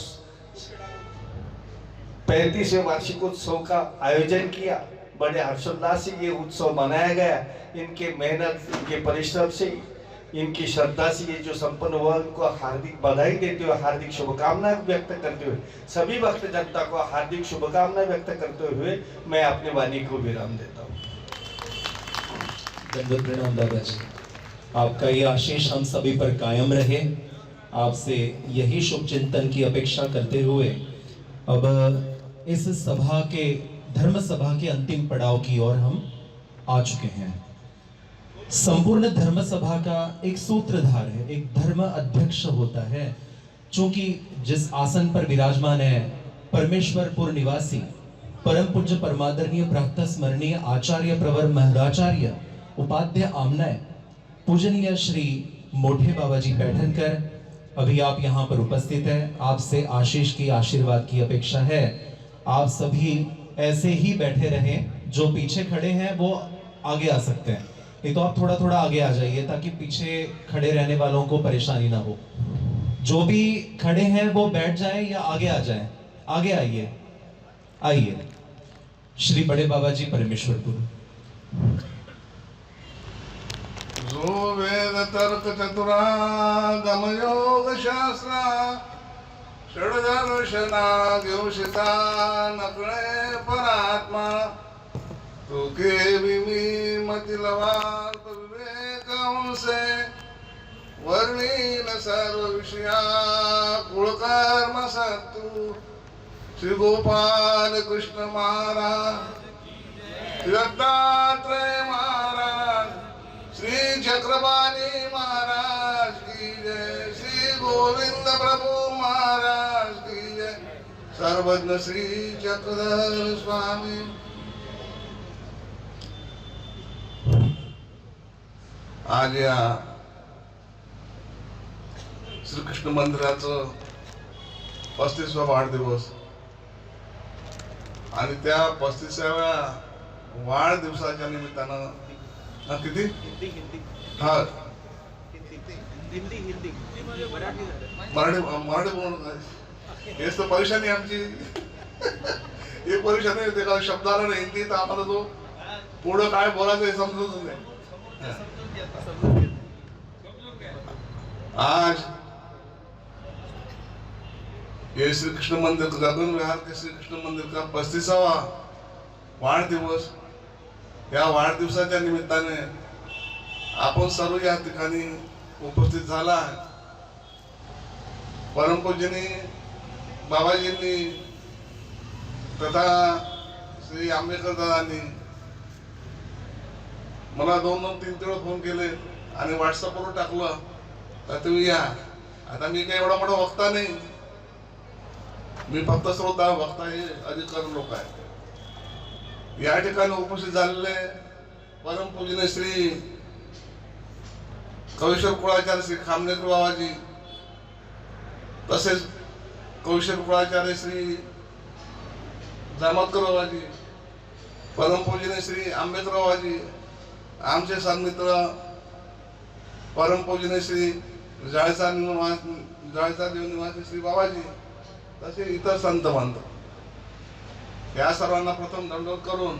35वें वार्षिकोत्सव का आयोजन किया। बड़े हर्षोल्लास से ये उत्सव मनाया गया। इनके मेहनत, इनके परिश्रम से, इनकी श्रद्धा से ये जो संपन्न हुआ, उनको हार्दिक बधाई देते हुए, हार्दिक शुभकामनाएं व्यक्त करते हुए, सभी भक्त जनता को हार्दिक शुभकामनाएं व्यक्त करते हुए मैं अपनी वाणी को विराम देता हूँ। दंडवत प्रणाम दादा जी। आपका ये आशीष हम सभी पर कायम रहे। आपसे यही शुभ चिंतन की अपेक्षा करते हुए अब इस सभा के धर्म सभा के अंतिम पड़ाव की ओर हम आ चुके हैं। संपूर्ण धर्म सभा का एक सूत्रधार है, एक धर्म अध्यक्ष होता है। चूंकि जिस आसन पर विराजमान है परमेश्वरपुर निवासी परम पूज्य परमादरणीय प्रातः स्मरणीय आचार्य प्रवर महराचार्य उपाध्याय आमनाय पूजनीय श्री मोठे बाबा जी बैठनकर अभी आप यहाँ पर उपस्थित हैं। आपसे आशीष की, आशीर्वाद की अपेक्षा है। आप सभी ऐसे ही बैठे रहें। जो पीछे खड़े हैं वो आगे आ सकते हैं, नहीं तो आप थोड़ा थोड़ा आगे आ जाइए ताकि पीछे खड़े रहने वालों को परेशानी ना हो। जो भी खड़े हैं वो बैठ जाए या आगे आ जाए। आगे आइए, आइए। श्री बड़े बाबा जी परमेश्वरपुर। जो वेद तर्क चतुरा गम योग शास्त्रा षडदर्शना द्योषिता नकळे परात्मा तुके विमी मतिलवार विवेकंसे वर्णील सर्व विषया कुलकर्म सत्तु श्री गोपाल कृष्ण महाराज, श्री दत्तात्रेय महाराज, श्री चक्रपाणी महाराज की जय, श्री गोविंद प्रभु महाराज की जय, सर्वज्ञ श्री चक्रधर स्वामी। आज या श्रीकृष्ण मंदिराचं 35वा वाढदिवस आणि त्या 35व्या वाढदिवसाच्या निमित्तानं किती हा मराठी बोलून हेच तर परेशानी आमची। एक परेशानी होते का शब्दाला नाही हिंदी, तर आम्हाला तो पुढं काय बोलायचं हे समजतच नाही। आज ये श्री कृष्ण मंदिर गगन विहार के श्री कृष्ण मंदिर का 35वां वाढदिवस। या वाढदिवसाच्या निमित्ताने आपण सर्व या ठिकाणी उपस्थित झाला आहे। परमपूज्यनी बाबाजींनी तथा श्री आंबेडकर दादांनी मला 2-3 वेळा फोन केले आणि व्हॉट्सअपवर टाकलं तर तुम्ही या। आता मी काही एवढा मोठा वक्ता नाही, मी फक्त श्रोता, वक्ता हे अधिकारी लोक आहेत। या ठिकाणी उपस्थित झालेले परमपूजनीय श्री कवीश्वर कुळाचार्य श्री खामनेकर बाबाजी, तसेच कवीश्वर कुळाचार्य श्री जामतकर बाबाजी, परमपूजनीय श्री आंबेडकर बाबाजी, आमचे सन्मित्र परमपूजनीय श्री जाळीचा देव निवासी श्री बाबाजी, तसे इतर संत मंत, या सर्वांना प्रथम दंडवत करून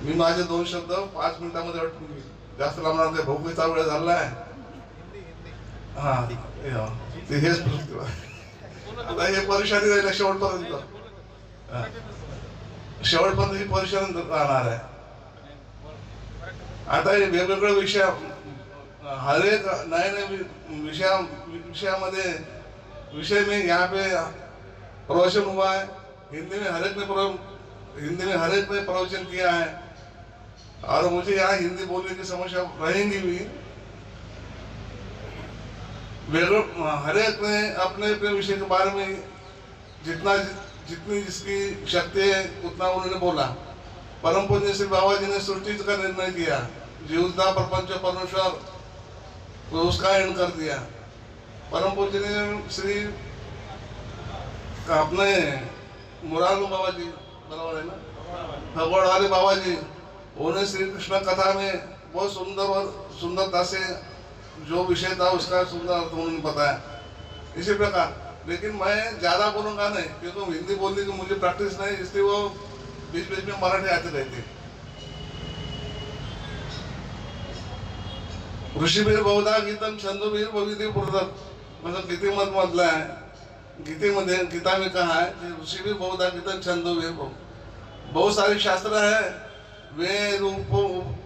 मी माझे 2 शब्द 5 मिनिटांमध्ये अटकून घेईल। जास्त लांबणार नाही, भोगीचा वेळ झाला आहे। हा ते हेच आता हे परेशानी राहिलं शेवटपर्यंत, शेवटपर्यंत ही परेशानी राहणार आहे। आता हे वेगवेगळे विषय, हर एक नए नए विषयामध्ये विषय में यहाँ पे प्रवचन हुआ है। हिंदी में हर एक ने प्रवचन किया है और मुझे यहाँ हिंदी बोलने की समस्या रहेंगी भी। हर एक ने अपने अपने विषय के बारे में जितनी जिसकी शक्ति है उतना उन्होंने बोला। परम पूज्य श्री बाबा जी ने सृष्टि का निर्णय किया, जीवता प्रपंच परमेश्वर तो उसका एंड कर दिया। परम पूज्य ने श्री अपने मुरारगुंज बाबा जी, बराबर है ना, भगवान वाले बाबा जी, उन्हें श्री कृष्ण कथा में बहुत सुंदर और सुंदरता से जो विषय था उसका सुंदर अर्थ उन्होंने बताया। इसी प्रकार, लेकिन मैं ज्यादा बोलूंगा नहीं क्योंकि हिंदी बोलने की मुझे प्रैक्टिस नहीं, इसलिए वो बीच बीच में मराठी आते रहते। ऋषीवीर बहुधा गीतम छंदोवीर भविधी पुरदत, मतलब गीतेमध्ये मधलं आहे, गीतेमध्ये गीता में कहा है कि ऋषीवीर बहुधा गीतम छंदोवीर। बहुत सारे शास्त्र है, वेद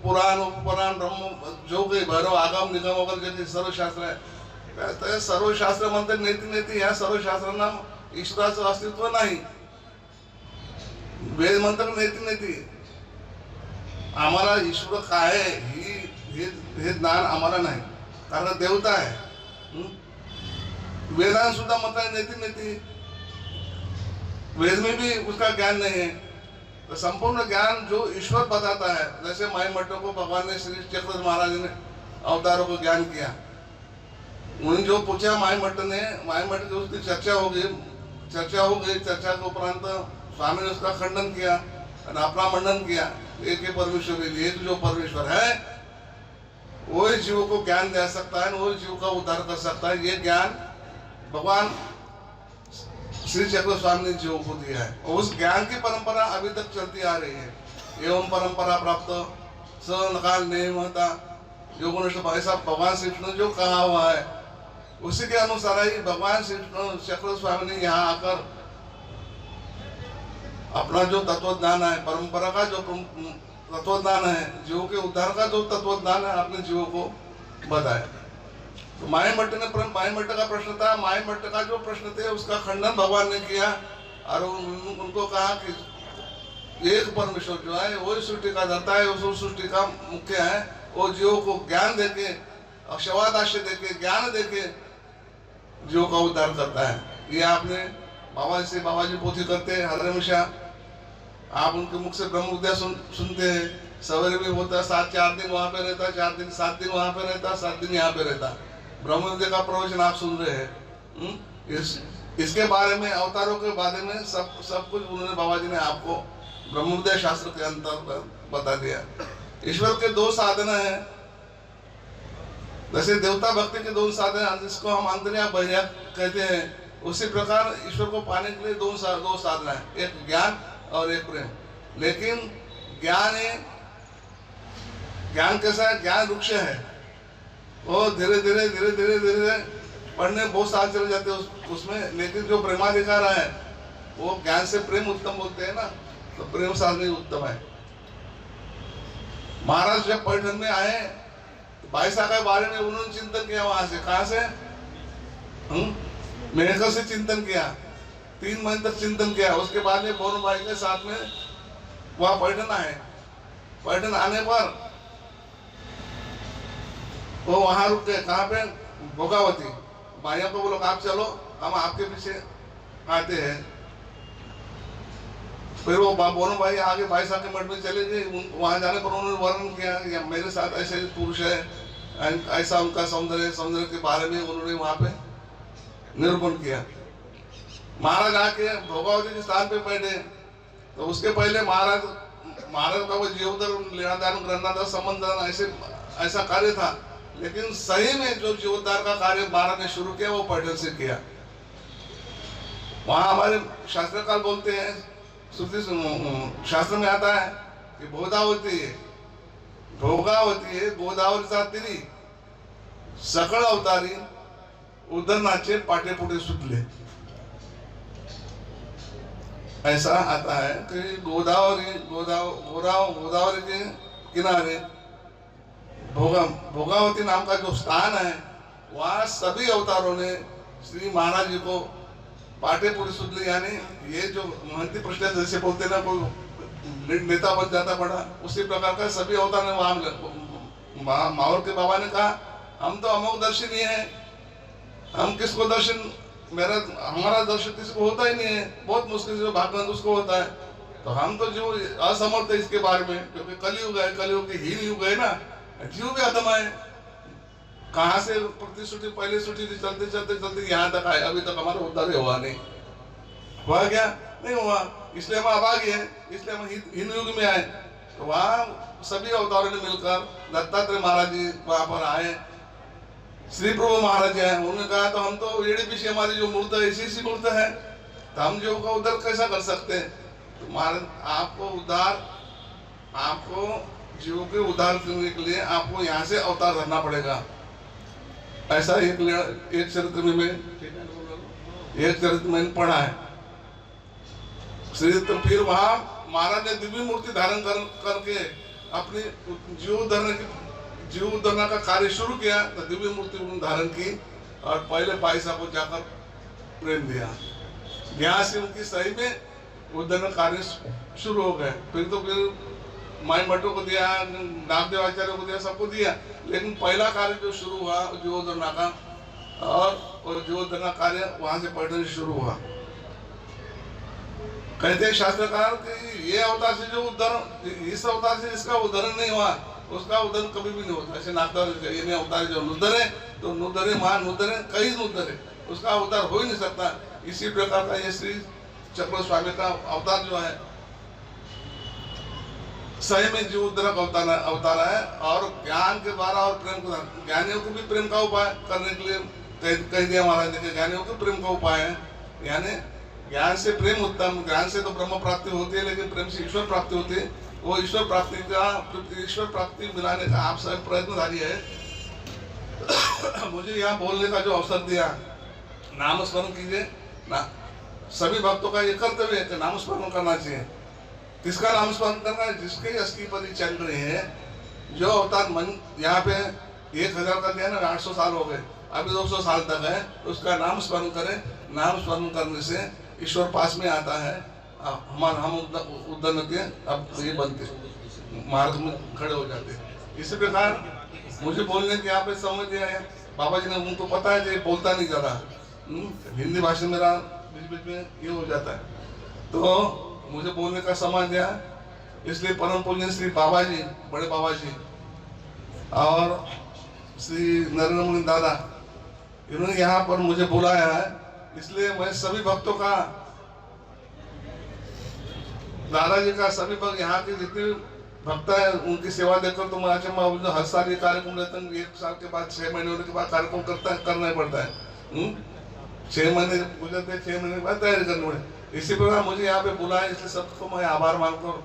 पुराण उपपुराण ब्रह्म जो काही भैरव आगम निगम वगैरे जे सर्व शास्त्र आहे, त्या सर्व शास्त्र म्हणते नेती नेती ह्या सर्व शास्त्रांना ईश्वराचं अस्तित्व नाही। वेद म्हणतात नेती नेती, आम्हाला ईश्वर काय आहे हे ज्ञान आम्हाला नाही, कारण देवता आहे। वेदांत सुद्धा म्हणतात नेती नेती, वेद में भी उसका ज्ञान नहीं है। तो संपूर्ण ज्ञान जो ईश्वर बताता है, जैसे माई मठ को भगवान ने श्री चक्रधर महाराज ने अवतारों को ज्ञान किया, उन्हें जो पूछा माई मठ की उसकी चर्चा हो गई, चर्चा के उपरांत स्वामी ने उसका खंडन किया और अपना मंडन किया। एक ही परमेश्वर के लिए, एक जो परमेश्वर है वही जीव को ज्ञान दे सकता है, वही जीव का उद्धार कर सकता है। ये ज्ञान भगवान श्री चक्रधर स्वामी ने जीव को दिया है, और उस ज्ञान की परंपरा अभी तक चलती आ रही है। एवं परंपरा प्राप्त सनकाल नियमता योगनिष्ठ भाई साहब भगवान श्री कृष्ण जो कहा हुआ है उसी के अनुसार ही भगवान श्री कृष्ण चक्रधर स्वामी ने यहाँ आकर अपना जो तत्वज्ञान है, परंपरा का जो तत्वज्ञान है, जीव के उद्धार का जो तत्वज्ञान है, अपने जीवों को बताया। तो माई मठ का प्रश्न था, माई मठ का जो प्रश्न थे उसका खंडन भगवान ने किया और उनको कहा कि एक परमेश्वर जो है वही सृष्टि का धरता है, उस सृष्टि का मुख्य है, वो जीवों को ज्ञान देके, अक्षवादाश्य देके, ज्ञान देके जीवों का उद्धार करता है। ये आपने बाबा जी पोथी करते हैं हर हमेशा, आप उनके मुख से ब्रह्म विद्या सुनते हैं। सवेरे भी होता है, 4 दिन वहाँ पे रहता है, 7 दिन वहाँ पे रहता है, 7 दिन यहाँ पे रहता है। ब्रह्म विद्या का प्रवचन आप सुन रहे हैं। इसके बारे में, अवतारों के बारे में सब कुछ उन्होंने बाबा जी ने आपको ब्रह्म विद्या शास्त्र के अंतर्गत बता दिया। ईश्वर के 2 साधन है, जैसे देवता भक्ति के 2 साधन हैं जिसको हम अंतर्यामी बहिर्या कहते हैं, उसी प्रकार ईश्वर को पाने के लिए 2 साधन है, एक ज्ञान और एक प्रेम। लेकिन ज्ञान कैसा है? ज्ञान वृक्ष है, वो धीरे धीरे पढ़ने बहुत साल चले जाते हैं उसमें। लेकिन जो प्रेमाधिकार है वो ज्ञान से प्रेम उत्तम बोलते हैं ना, तो प्रेम साधन उत्तम है। महाराज जब पैठन में आए तो भाई साहब के बारे में उन्होंने चिंतन किया, वहां से कहा से मेढक से चिंतन किया, 3 महीने तक चिंतन किया। उसके बाद में बोनो भाई के साथ में वहां पैठन आए। पैठन आने पर वो वहां रुक गए, कहाँ पे? भोगावती। भाइयों को बोलो आप चलो, हम आपके पीछे आते हैं। फिर वो बोनो भाई आगे भाई साहब के मठ में चले गए। वहां जाने पर उन्होंने वर्णन किया मेरे साथ ऐसे पुरुष है, ऐसा उनका सौंदर्य के बारे में उन्होंने वहां पे निरूपण किया। महाराज आके भोगावती के स्थान पे बैठे तो उसके पहले महाराज का वो जीवोद्धार लेनादान ग्रहणादान संबंध ऐसा कार्य था, लेकिन सही में जो जीवोद्धार का कार्य महाराज ने शुरू किया वो पैठन से किया। वहां हमारे शास्त्रकार बोलते हैं, श्रुति शास्त्र में आता है कि भोगावती है गोदावरीचा तिरी सकळ अवतारी उदरनाचे पाटेपुटे सुटले। ऐसा आता है कि गोदावरी के किनारे भोगावती नाम का जो स्थान है वहाँ सभी अवतारों ने श्री महाराज जी को पाटेपुटे सुटले, यानी ये जो महंती प्रश्न जैसे बोलते ना कोई नेता बन जाता बड़ा, उसी प्रकार का सभी अवतार ने वहां माहौल के बाबा ने कहा हम तो अमोघ दर्शनी है, हम किसको दर्शन, हमारा दर्शन किसको होता ही नहीं है, बहुत मुश्किल से भागवत उसको होता है। तो हम तो जो असमर्थ है इसके बारे में, क्योंकि कलयुग है, कलयुग के हीन युग है ना, जीव भी अधम है, कहाँ से प्रतिश्रुति पहले श्रुति थी, चलते चलते चलते यहाँ तक आए, अभी तक हमारा उद्धार हुआ नहीं। हुआ क्या? नहीं हुआ। इसलिए हम अभागी हैं, इसलिए हम हिंदू युग में आए। तो वहाँ सभी अवतारों ने मिलकर दत्तात्रेय महाराज जी वहाँ पर आए, श्री प्रभु महाराज जी आए। उन्होंने कहा तो हम तो एड़ी पीछे हमारी जो मूर्त है ऐसी मूर्त है, तो हम जीव का उद्धार कैसा कर सकते हैं? तो महाराज आपको जीवों के उद्धार करने के लिए आपको यहाँ से अवतार धरना पड़ेगा। ऐसा एक चरित्र में पढ़ा है। तो फिर वहाँ महाराज ने दिव्य मूर्ति धारण करके अपनी जीव उद्धरण का कार्य शुरू किया। तो दिव्य मूर्ति उन्होंने धारण की और पहले पायसा को जाकर प्रेम दिया। यहाँ से उनकी सही में उद्धरण कार्य शुरू हो गए। फिर माई भट्टों को दिया, नागदेव आचार्य को दिया, सबको दिया। लेकिन पहला कार्य जो शुरू हुआ जीवोद्धरण का, और जीवोद्धरण कार्य वहां से पढ़ने शुरू हुआ। कहते हैं शास्त्रकार कि ये अवतार से जो उद्धरण, इस अवतार से इसका उद्धरण नहीं हुआ, उसका उद्धरण कभी भी नहीं होता। ऐसे नागदेव ये अवतार जो नुदरे, तो नुदरे महा नुदरे कई नुदरे, उसका उद्धार हो ही नहीं सकता। इसी प्रकार का ये श्री चक्र स्वामी का अवतार जो है सही में जीव उद्धरण अवतार है। और ज्ञान के द्वारा और प्रेम के द्वारा, ज्ञानियों को भी प्रेम का उपाय करने के लिए कह दिया महाराज ने, ज्ञानियों को प्रेम का उपाय है। यानी ज्ञान से प्रेम उत्तम, ज्ञान से तो ब्रह्म प्राप्ति होती है, लेकिन प्रेम से ईश्वर प्राप्ति होती है। वो ईश्वर प्राप्ति मिलाने का आप सब प्रयत्नधारी है। मुझे यहाँ बोलने का जो अवसर दिया, नाम स्मरण कीजिए ना, सभी भक्तों का ये कर्तव्य है कि नाम स्मरण करना चाहिए। किसका नाम स्मरण करना है? जिसके अस्थि चल रहे हैं। जो अवतार मन यहाँ पे 1000 का दिया ना, 800 साल हो गए, अभी 200 साल तक है, उसका नाम स्मरण करें। नाम स्मरण करने से ईश्वर पास में आता है। हम उद्धरण के अब ये बनते मार्ग में खड़े हो जाते हैं। इसी प्रकार मुझे बोलने की यहाँ पे समझ दिया है। बाबा जी ने, उनको पता है कि बोलता नहीं ज़्यादा, हिंदी भाषा मेरा बीच बीच में ये हो जाता है, तो मुझे बोलने का समय दिया। इसलिए परम पूज्य श्री बाबा जी, बड़े बाबा जी और श्री नरेंद्र मुनि दादा, इन्होंने यहाँ पर मुझे बुलाया है। इसलिए मैं सभी भक्तों का, दादाजी का, सभी भक्त यहाँ के जितने भक्त है उनकी सेवा देखकर तो मैं हर साल ये कार्यक्रम रहता है। 1 साल के बाद 6 महीने होने के बाद कार्यक्रम करना ही पड़ता है। 6 महीने गुजरते हैं, 6 महीने के बाद तैयारी करनी पड़े। इसी प्रकार मुझे यहाँ पे बुलाया, इसलिए सबको मैं आभार मानकर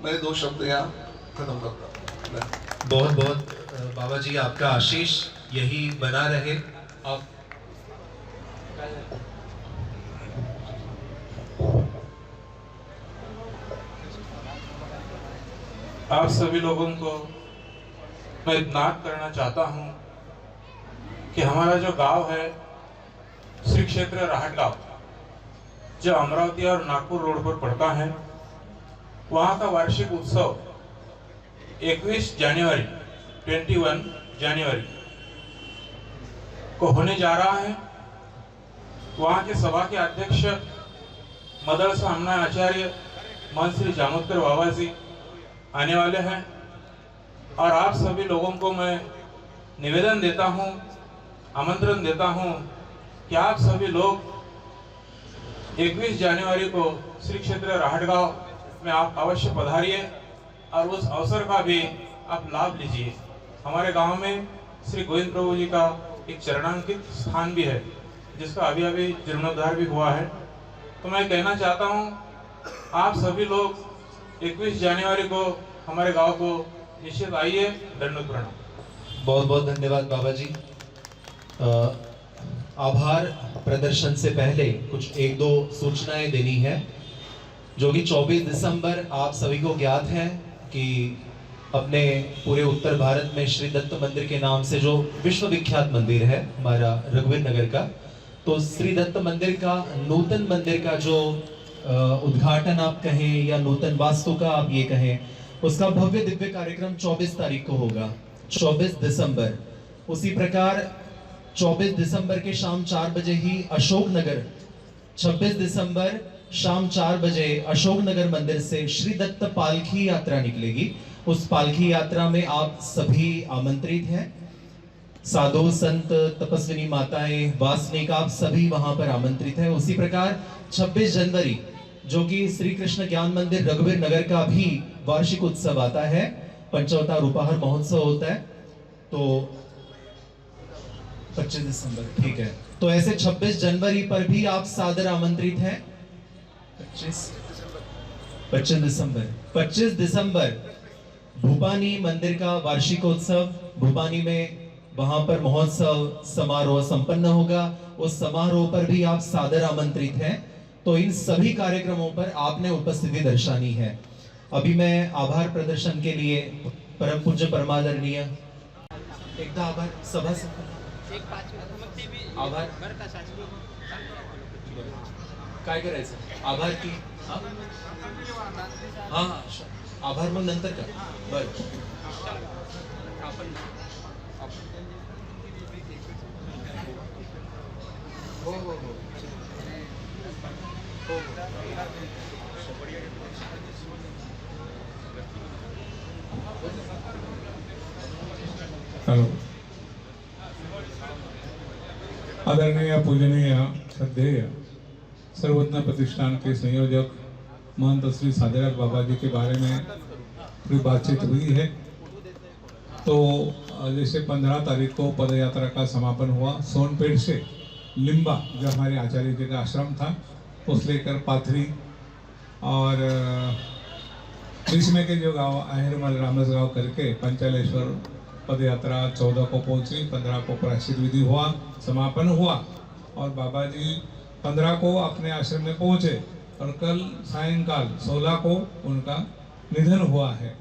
मेरे 2 शब्द यहाँ खत्म करता हूँ। बहुत बहुत बाबा जी आपका आशीष यही बना रहे। आप सभी लोगों को मैं ज्ञात करना चाहता हूं कि हमारा जो गांव है श्री क्षेत्र राहटगांव, जो अमरावती और नागपुर रोड पर पड़ता है, वहां का वार्षिक उत्सव 21 जनवरी को होने जा रहा है। वहां के सभा के अध्यक्ष मदरसा हमना आचार्य महंत श्री जामोदकर बाबा जी आने वाले हैं। और आप सभी लोगों को मैं निवेदन देता हूं, आमंत्रण देता हूं कि आप सभी लोग 21 जनवरी को श्री क्षेत्र राहटगांव में आप अवश्य पधारिए और उस अवसर का भी आप लाभ लीजिए। हमारे गांव में श्री गोविंद प्रभु जी का एक चरणांकित स्थान भी है, जिसका अभी जीर्णोद्धार भी हुआ है। तो मैं कहना चाहता हूं, आप सभी लोग 21 जनवरी को हमारे गांव को निश्चित आइए। दंडवत प्रणाम। बहुत बहुत धन्यवाद बाबा जी। आभार प्रदर्शन से पहले कुछ 1-2 सूचनाएं देनी है, जो कि 24 दिसंबर आप सभी को ज्ञात है कि अपने पूरे उत्तर भारत में श्री दत्त मंदिर के नाम से जो विश्व विख्यात मंदिर है हमारा रघुवीर नगर का, तो श्री दत्त मंदिर का नूतन मंदिर का जो उद्घाटन आप कहें या नूतन वास्तु का आप ये कहें, उसका भव्य दिव्य कार्यक्रम 24 तारीख को होगा, 24 दिसंबर। उसी प्रकार 24 दिसंबर के शाम 4 बजे ही अशोकनगर, 26 दिसंबर शाम 4 बजे अशोकनगर मंदिर से श्री दत्त पालकी यात्रा निकलेगी। उस पालकी यात्रा में आप सभी आमंत्रित हैं। साधु संत तपस्विनी माताएं वासनिक आप सभी वहां पर आमंत्रित हैं। उसी प्रकार 26 जनवरी जो कि श्री कृष्ण ज्ञान मंदिर रघुवीर नगर का भी वार्षिक उत्सव आता है, पंचावतार उपहार महोत्सव होता है, तो 25 दिसंबर, ठीक है। तो ऐसे 26 जनवरी पर भी आप सादर आमंत्रित हैं। 25 दिसंबर भूपानी मंदिर का वार्षिकोत्सव, भूपानी में वहां पर महोत्सव समारोह संपन्न होगा। उस समारोह पर भी आप सादर आमंत्रित हैं। तो इन सभी कार्यक्रमों पर आपने उपस्थिति दर्शानी है। अभी मैं आभार प्रदर्शन के लिए परम पूज्य परमादरणीय एकदा आभार सभा से आभार काय करायचं आभार की हाँ आभार मग नंतर का बरं हो हो हो हेलो आदरणीय पूजनीय श्रद्धेय सर्वज्ञ प्रतिष्ठान के संयोजक महंत श्री सादेलाल बाबा जी के बारे में पूरी बातचीत हुई है। तो जैसे 15 तारीख को पद यात्रा का समापन हुआ सोनपेट से लिम्बा जो हमारे आचार्य जी का आश्रम था उस लेकर पाथरी और बीच में के जो गांव आहेरमल रामस गांव करके पंचालेश्वर पद यात्रा 14 को पहुंची, 15 को प्रायश्चित विधि हुआ, समापन हुआ और बाबा जी 15 को अपने आश्रम में पहुंचे और कल सायंकाल 16 को उनका निधन हुआ है।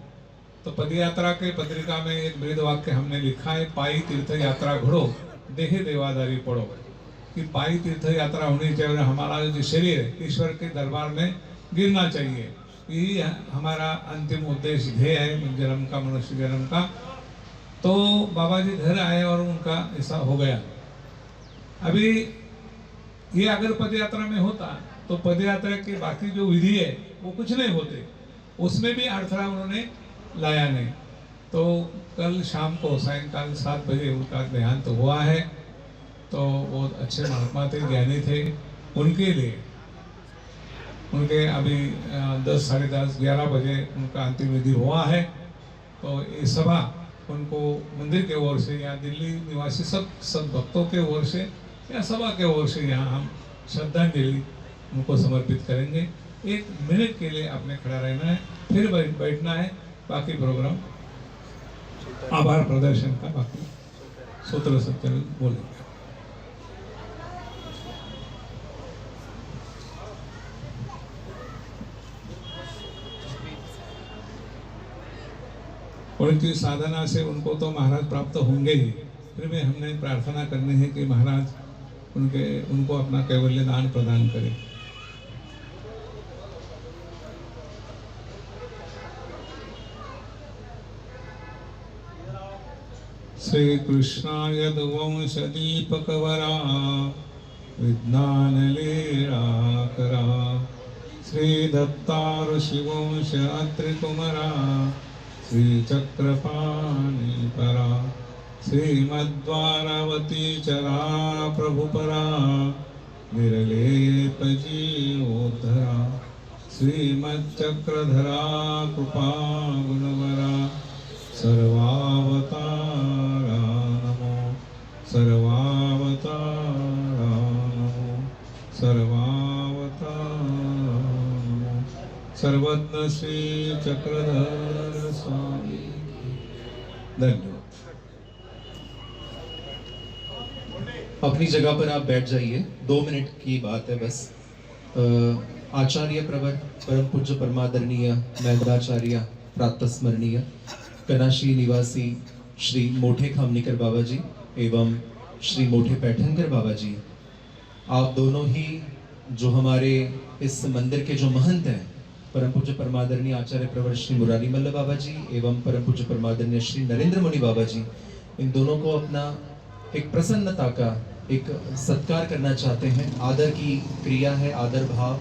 तो पद यात्रा के पत्रिका में एक बृहद वाक्य हमने लिखा है, पाई तीर्थ यात्रा घड़ो देहे देवादारी पढ़ो, कि पाई तीर्थ यात्रा होनी चाहिए और हमारा जो शरीर है ईश्वर के दरबार में गिरना चाहिए। यही हमारा अंतिम उद्देश्य ध्येय है जन्म का, मनुष्य जन्म का। तो बाबा जी घर आए और उनका ऐसा हो गया। अभी ये अगर पद यात्रा में होता तो पद यात्रा के बाकी जो विधि है वो कुछ नहीं होते, उसमें भी अड़थड़ा उन्होंने लाया नहीं। तो कल शाम को सायंकाल 7 बजे उनका देहांत हुआ है। तो बहुत अच्छे महात्मा थे, ज्ञानी थे। उनके लिए उनके अभी 10, साढ़े 10, 11 बजे उनका अंतिम विधि हुआ है। तो ये सभा उनको मंदिर के ओर से या दिल्ली निवासी सब भक्तों के ओर से या सभा के ओर से यहाँ हम श्रद्धांजलि उनको समर्पित करेंगे। 1 मिनट के लिए आपने खड़ा रहना है, फिर बैठना है। बाकी प्रोग्राम आभार प्रदर्शन का बाकी सूत्र सत्य बोलेंगे। उनकी साधना से उनको तो महाराज प्राप्त होंगे ही, फिर भी हमने प्रार्थना करनी है कि महाराज उनको अपना कैवल्य दान प्रदान करें। श्री कृष्णाय यदुवंश दीपकवरा विज्ञान लीलाकरा श्री दत्तार शिवंश अत्रिकुमरा श्री चक्रपाणि परा श्रीमद्वारावती चरा प्रभुपरा निरलेप जीवोद्धरा श्रीमच्चक्रधरा कृपा गुणवरा सर्वावतारा नमो सर्वावतारा नमो सर्वावतारा नमो सर्वज्ञ श्री चक्रधर स्वामी। धन्यवाद। अपनी जगह पर आप बैठ जाइए, 2 मिनट की बात है बस। आचार्य प्रवर परम पूज्य परमादरणीय मैत्राचार्य प्रातः स्मरणीय कनाशी निवासी श्री मोठे खामनीकर बाबा जी एवं श्री मोठे पैठनकर बाबा जी, आप दोनों ही जो हमारे इस मंदिर के जो महंत हैं, परम पूज्य परमादरणीय आचार्य प्रवर श्री मुरारी मल्ल बाबा जी एवं परम पूज्य परमादरणीय श्री नरेंद्र मुनि बाबा जी, इन दोनों को अपना एक प्रसन्नता का एक सत्कार करना चाहते हैं। आदर की क्रिया है, आदर भाव।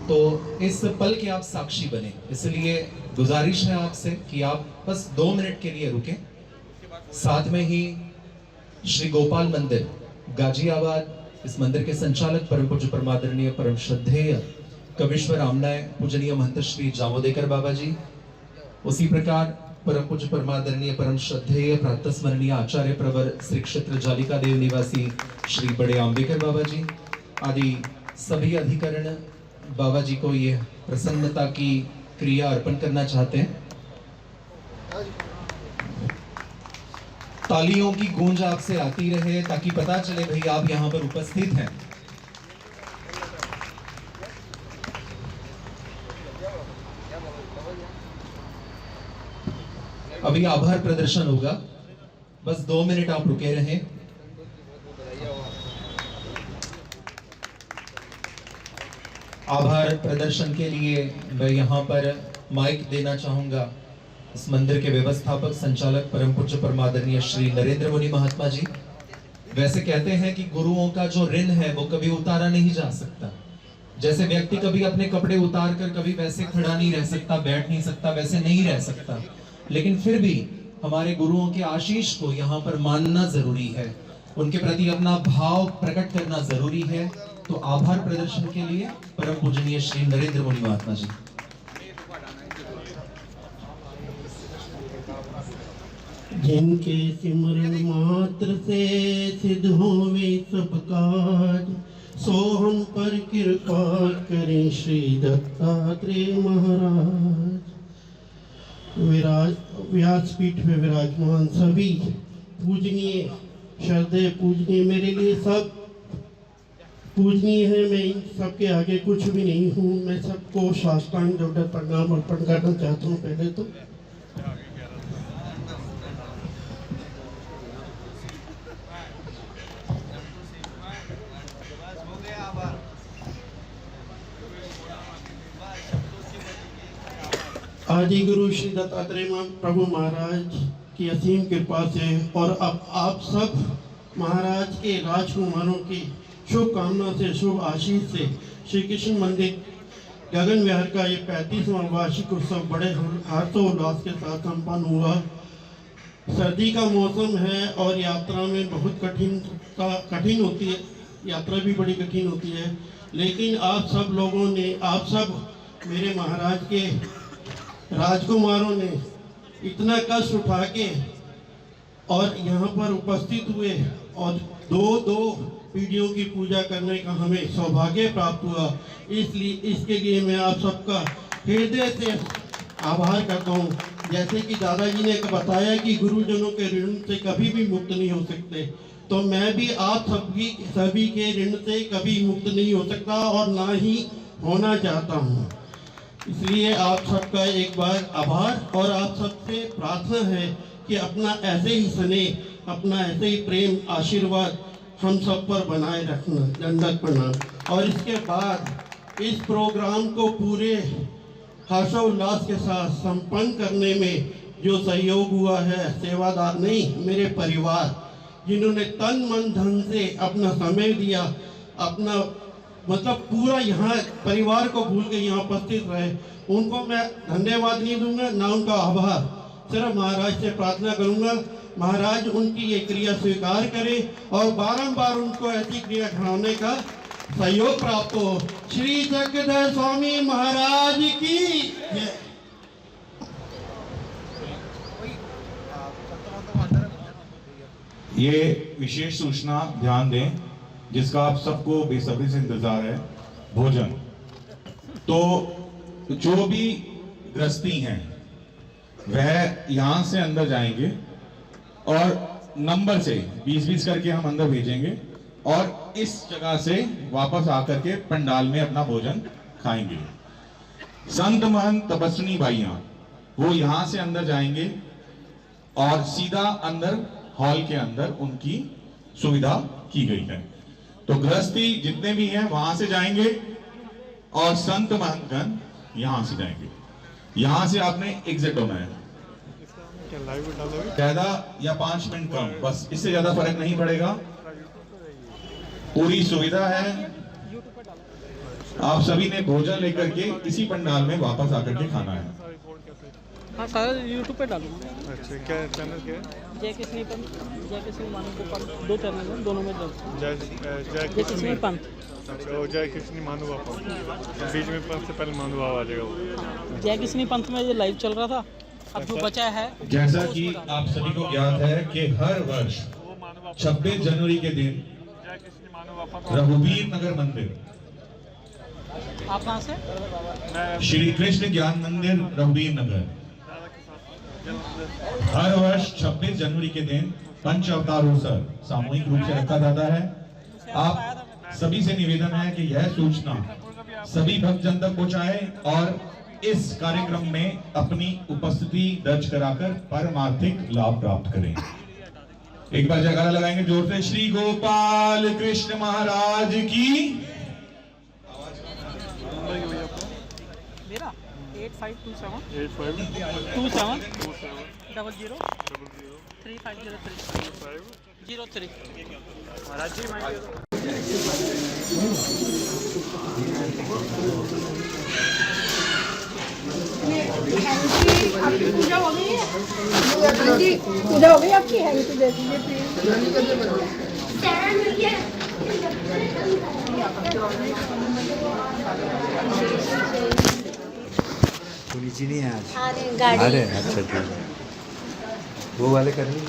तो इस पल के आप साक्षी बने, इसलिए गुजारिश है आपसे कि आप बस 2 मिनट के लिए रुकें। साथ में ही श्री गोपाल मंदिर गाजियाबाद, इस मंदिर के संचालक परम पूज्य परमादरणीय परम श्रद्धेय कविश्वर आमनाय पूजनीय महंत श्री जामोदेकर बाबा जी, उसी प्रकार परम पूज्य परमादरणीय परम श्रद्धेय प्रातः स्मरणीय आचार्य प्रवर श्री क्षेत्र जालिका देव निवासी श्री बड़े आंबेकर बाबा जी आदि सभी अधिकरण बाबा जी को ये प्रसन्नता की क्रिया अर्पण करना चाहते हैं। तालियों की गूंज आपसे आती रहे ताकि पता चले भाई आप यहां पर उपस्थित हैं। अभी आभार प्रदर्शन होगा, बस 2 मिनट आप रुके रहें। आभार प्रदर्शन के लिए मैं यहाँ पर माइक देना चाहूंगा इस मंदिर के व्यवस्थापक संचालक परम पूज्य परमादरणीय श्री नरेंद्र मुनि महात्मा जी। वैसे कहते हैं कि गुरुओं का जो ऋण है वो कभी उतारा नहीं जा सकता। जैसे व्यक्ति कभी अपने कपड़े उतार कर कभी वैसे खड़ा नहीं रह सकता, बैठ नहीं सकता, वैसे नहीं रह सकता, लेकिन फिर भी हमारे गुरुओं के आशीष को यहाँ पर मानना जरूरी है, उनके प्रति अपना भाव प्रकट करना जरूरी है। तो आभार प्रदर्शन के लिए परम पूजनीय श्री नरेंद्र मुनि महात्मा जी। जिनके सिमरन मात्र से सिद्ध होवे सब काज, सो हम पर कृपा करें श्री दत्तात्रेय महाराज। व्यासपीठ में विराजमान सभी पूजनीय श्रद्धेय पूजनीय, मेरे लिए सब पूजनीय है। मैं इन सबके आगे कुछ भी नहीं हूँ। मैं सबको साष्टांग दंडवत प्रणाम अर्पण करना चाहता हूँ। पहले तो आदि गुरु श्री दत्तात्रेय प्रभु महाराज की असीम कृपा से और अब आप सब महाराज के राजकुमारों की शुभ कामना से, शुभ आशीष से श्री कृष्ण मंदिर गगन विहार का ये 35वां वार्षिक उत्सव बड़े हर्षोल्लास के साथ संपन्न हुआ। सर्दी का मौसम है और यात्रा में बहुत कठिन होती है, यात्रा भी बड़ी कठिन होती है, लेकिन आप सब लोगों ने, आप सब मेरे महाराज के राजकुमारों ने इतना कष्ट उठा के और यहाँ पर उपस्थित हुए और दो पीढ़ियों की पूजा करने का हमें सौभाग्य प्राप्त हुआ। इसलिए इसके लिए मैं आप सबका हृदय से आभार करता हूँ। जैसे कि दादाजी ने बताया कि गुरुजनों के ऋण से कभी भी मुक्त नहीं हो सकते, तो मैं भी आप सभी के ऋण से कभी मुक्त नहीं हो सकता और ना ही होना चाहता हूँ। इसलिए आप सबका एक बार आभार और आप सबसे प्रार्थना है कि अपना ऐसे ही स्नेह, अपना ऐसे ही प्रेम, आशीर्वाद हम सब पर बनाए रखना। दंडवत प्रणाम। और इसके बाद इस प्रोग्राम को पूरे हर्षोल्लास के साथ संपन्न करने में जो सहयोग हुआ है, सेवादार नहीं, मेरे परिवार जिन्होंने तन मन धन से अपना समय दिया, अपना मतलब पूरा यहाँ परिवार को भूल के यहाँ उपस्थित रहे, उनको मैं धन्यवाद नहीं दूंगा ना उनका आभार। सिर्फ महाराज से प्रार्थना करूंगा महाराज उनकी ये क्रिया स्वीकार करें और बारंबार उनको ऐसी क्रिया खिलाने का सहयोग प्राप्त हो। श्री चक्रधर स्वामी महाराज की जय। ये विशेष सूचना ध्यान दें जिसका आप सबको बेसब्री से इंतजार है, भोजन। तो जो भी गृहस्थी हैं वह यहां से अंदर जाएंगे और नंबर से 20-20 करके हम अंदर भेजेंगे और इस जगह से वापस आकर के पंडाल में अपना भोजन खाएंगे। संत महंत तपस्विनी भाइयां वो यहां से अंदर जाएंगे और सीधा अंदर हॉल के अंदर उनकी सुविधा की गई है। तो गृहस्थी जितने भी हैं वहां से जाएंगे और संत महंतगण यहां से जाएंगे। यहां से आपने एग्जिट होना है, ज्यादा या 5 मिनट कम, बस इससे ज्यादा फर्क नहीं पड़ेगा। पूरी सुविधा है, आप सभी ने भोजन लेकर के इसी पंडाल में वापस आकर के खाना है। हाँ सारा यूट्यूब पे डालूंगा। अच्छा, क्या चैनल क्या है? जय किशनी पंथ, जय किशनी मानूगोपाल, 2 चैनल हैं, दोनों में जय जय किशनी पंथ। अच्छा, वो जय किशनी मानूबापा, बीच में पंथ से पहले मानूबाबा आ जाएगा वो। जय किशनी पंथ में ये लाइव चल रहा था, अब जो बचा है। जैसा कि आप सभी को ज्ञात है कि हर वर्ष 26 जनवरी के दिन रघुवीर नगर मंदिर, आप कहाँ से? श्री कृष्ण ज्ञान मंदिर रघुवीर नगर, हर वर्ष 26 जनवरी के दिन पंच अवतार उत्सव सामूहिक रूप से रखा जाता है। आप सभी से निवेदन है कि यह सूचना सभी भक्तजन तक पहुंचाए और इस कार्यक्रम में अपनी उपस्थिति दर्ज कराकर परम आर्थिक लाभ प्राप्त करें। एक बार जयकारा लगाएंगे जोर से, श्री गोपाल कृष्ण महाराज की। मेरा 8527 00 3503 03 महाराज जी आपकी पूजा हो गई है? पूजा हो गई आपकी? है तो दे दीजिए थोड़ी चीनी है आज। गाड़ी। अरे अच्छा ठीक है, वो वाले कर ली।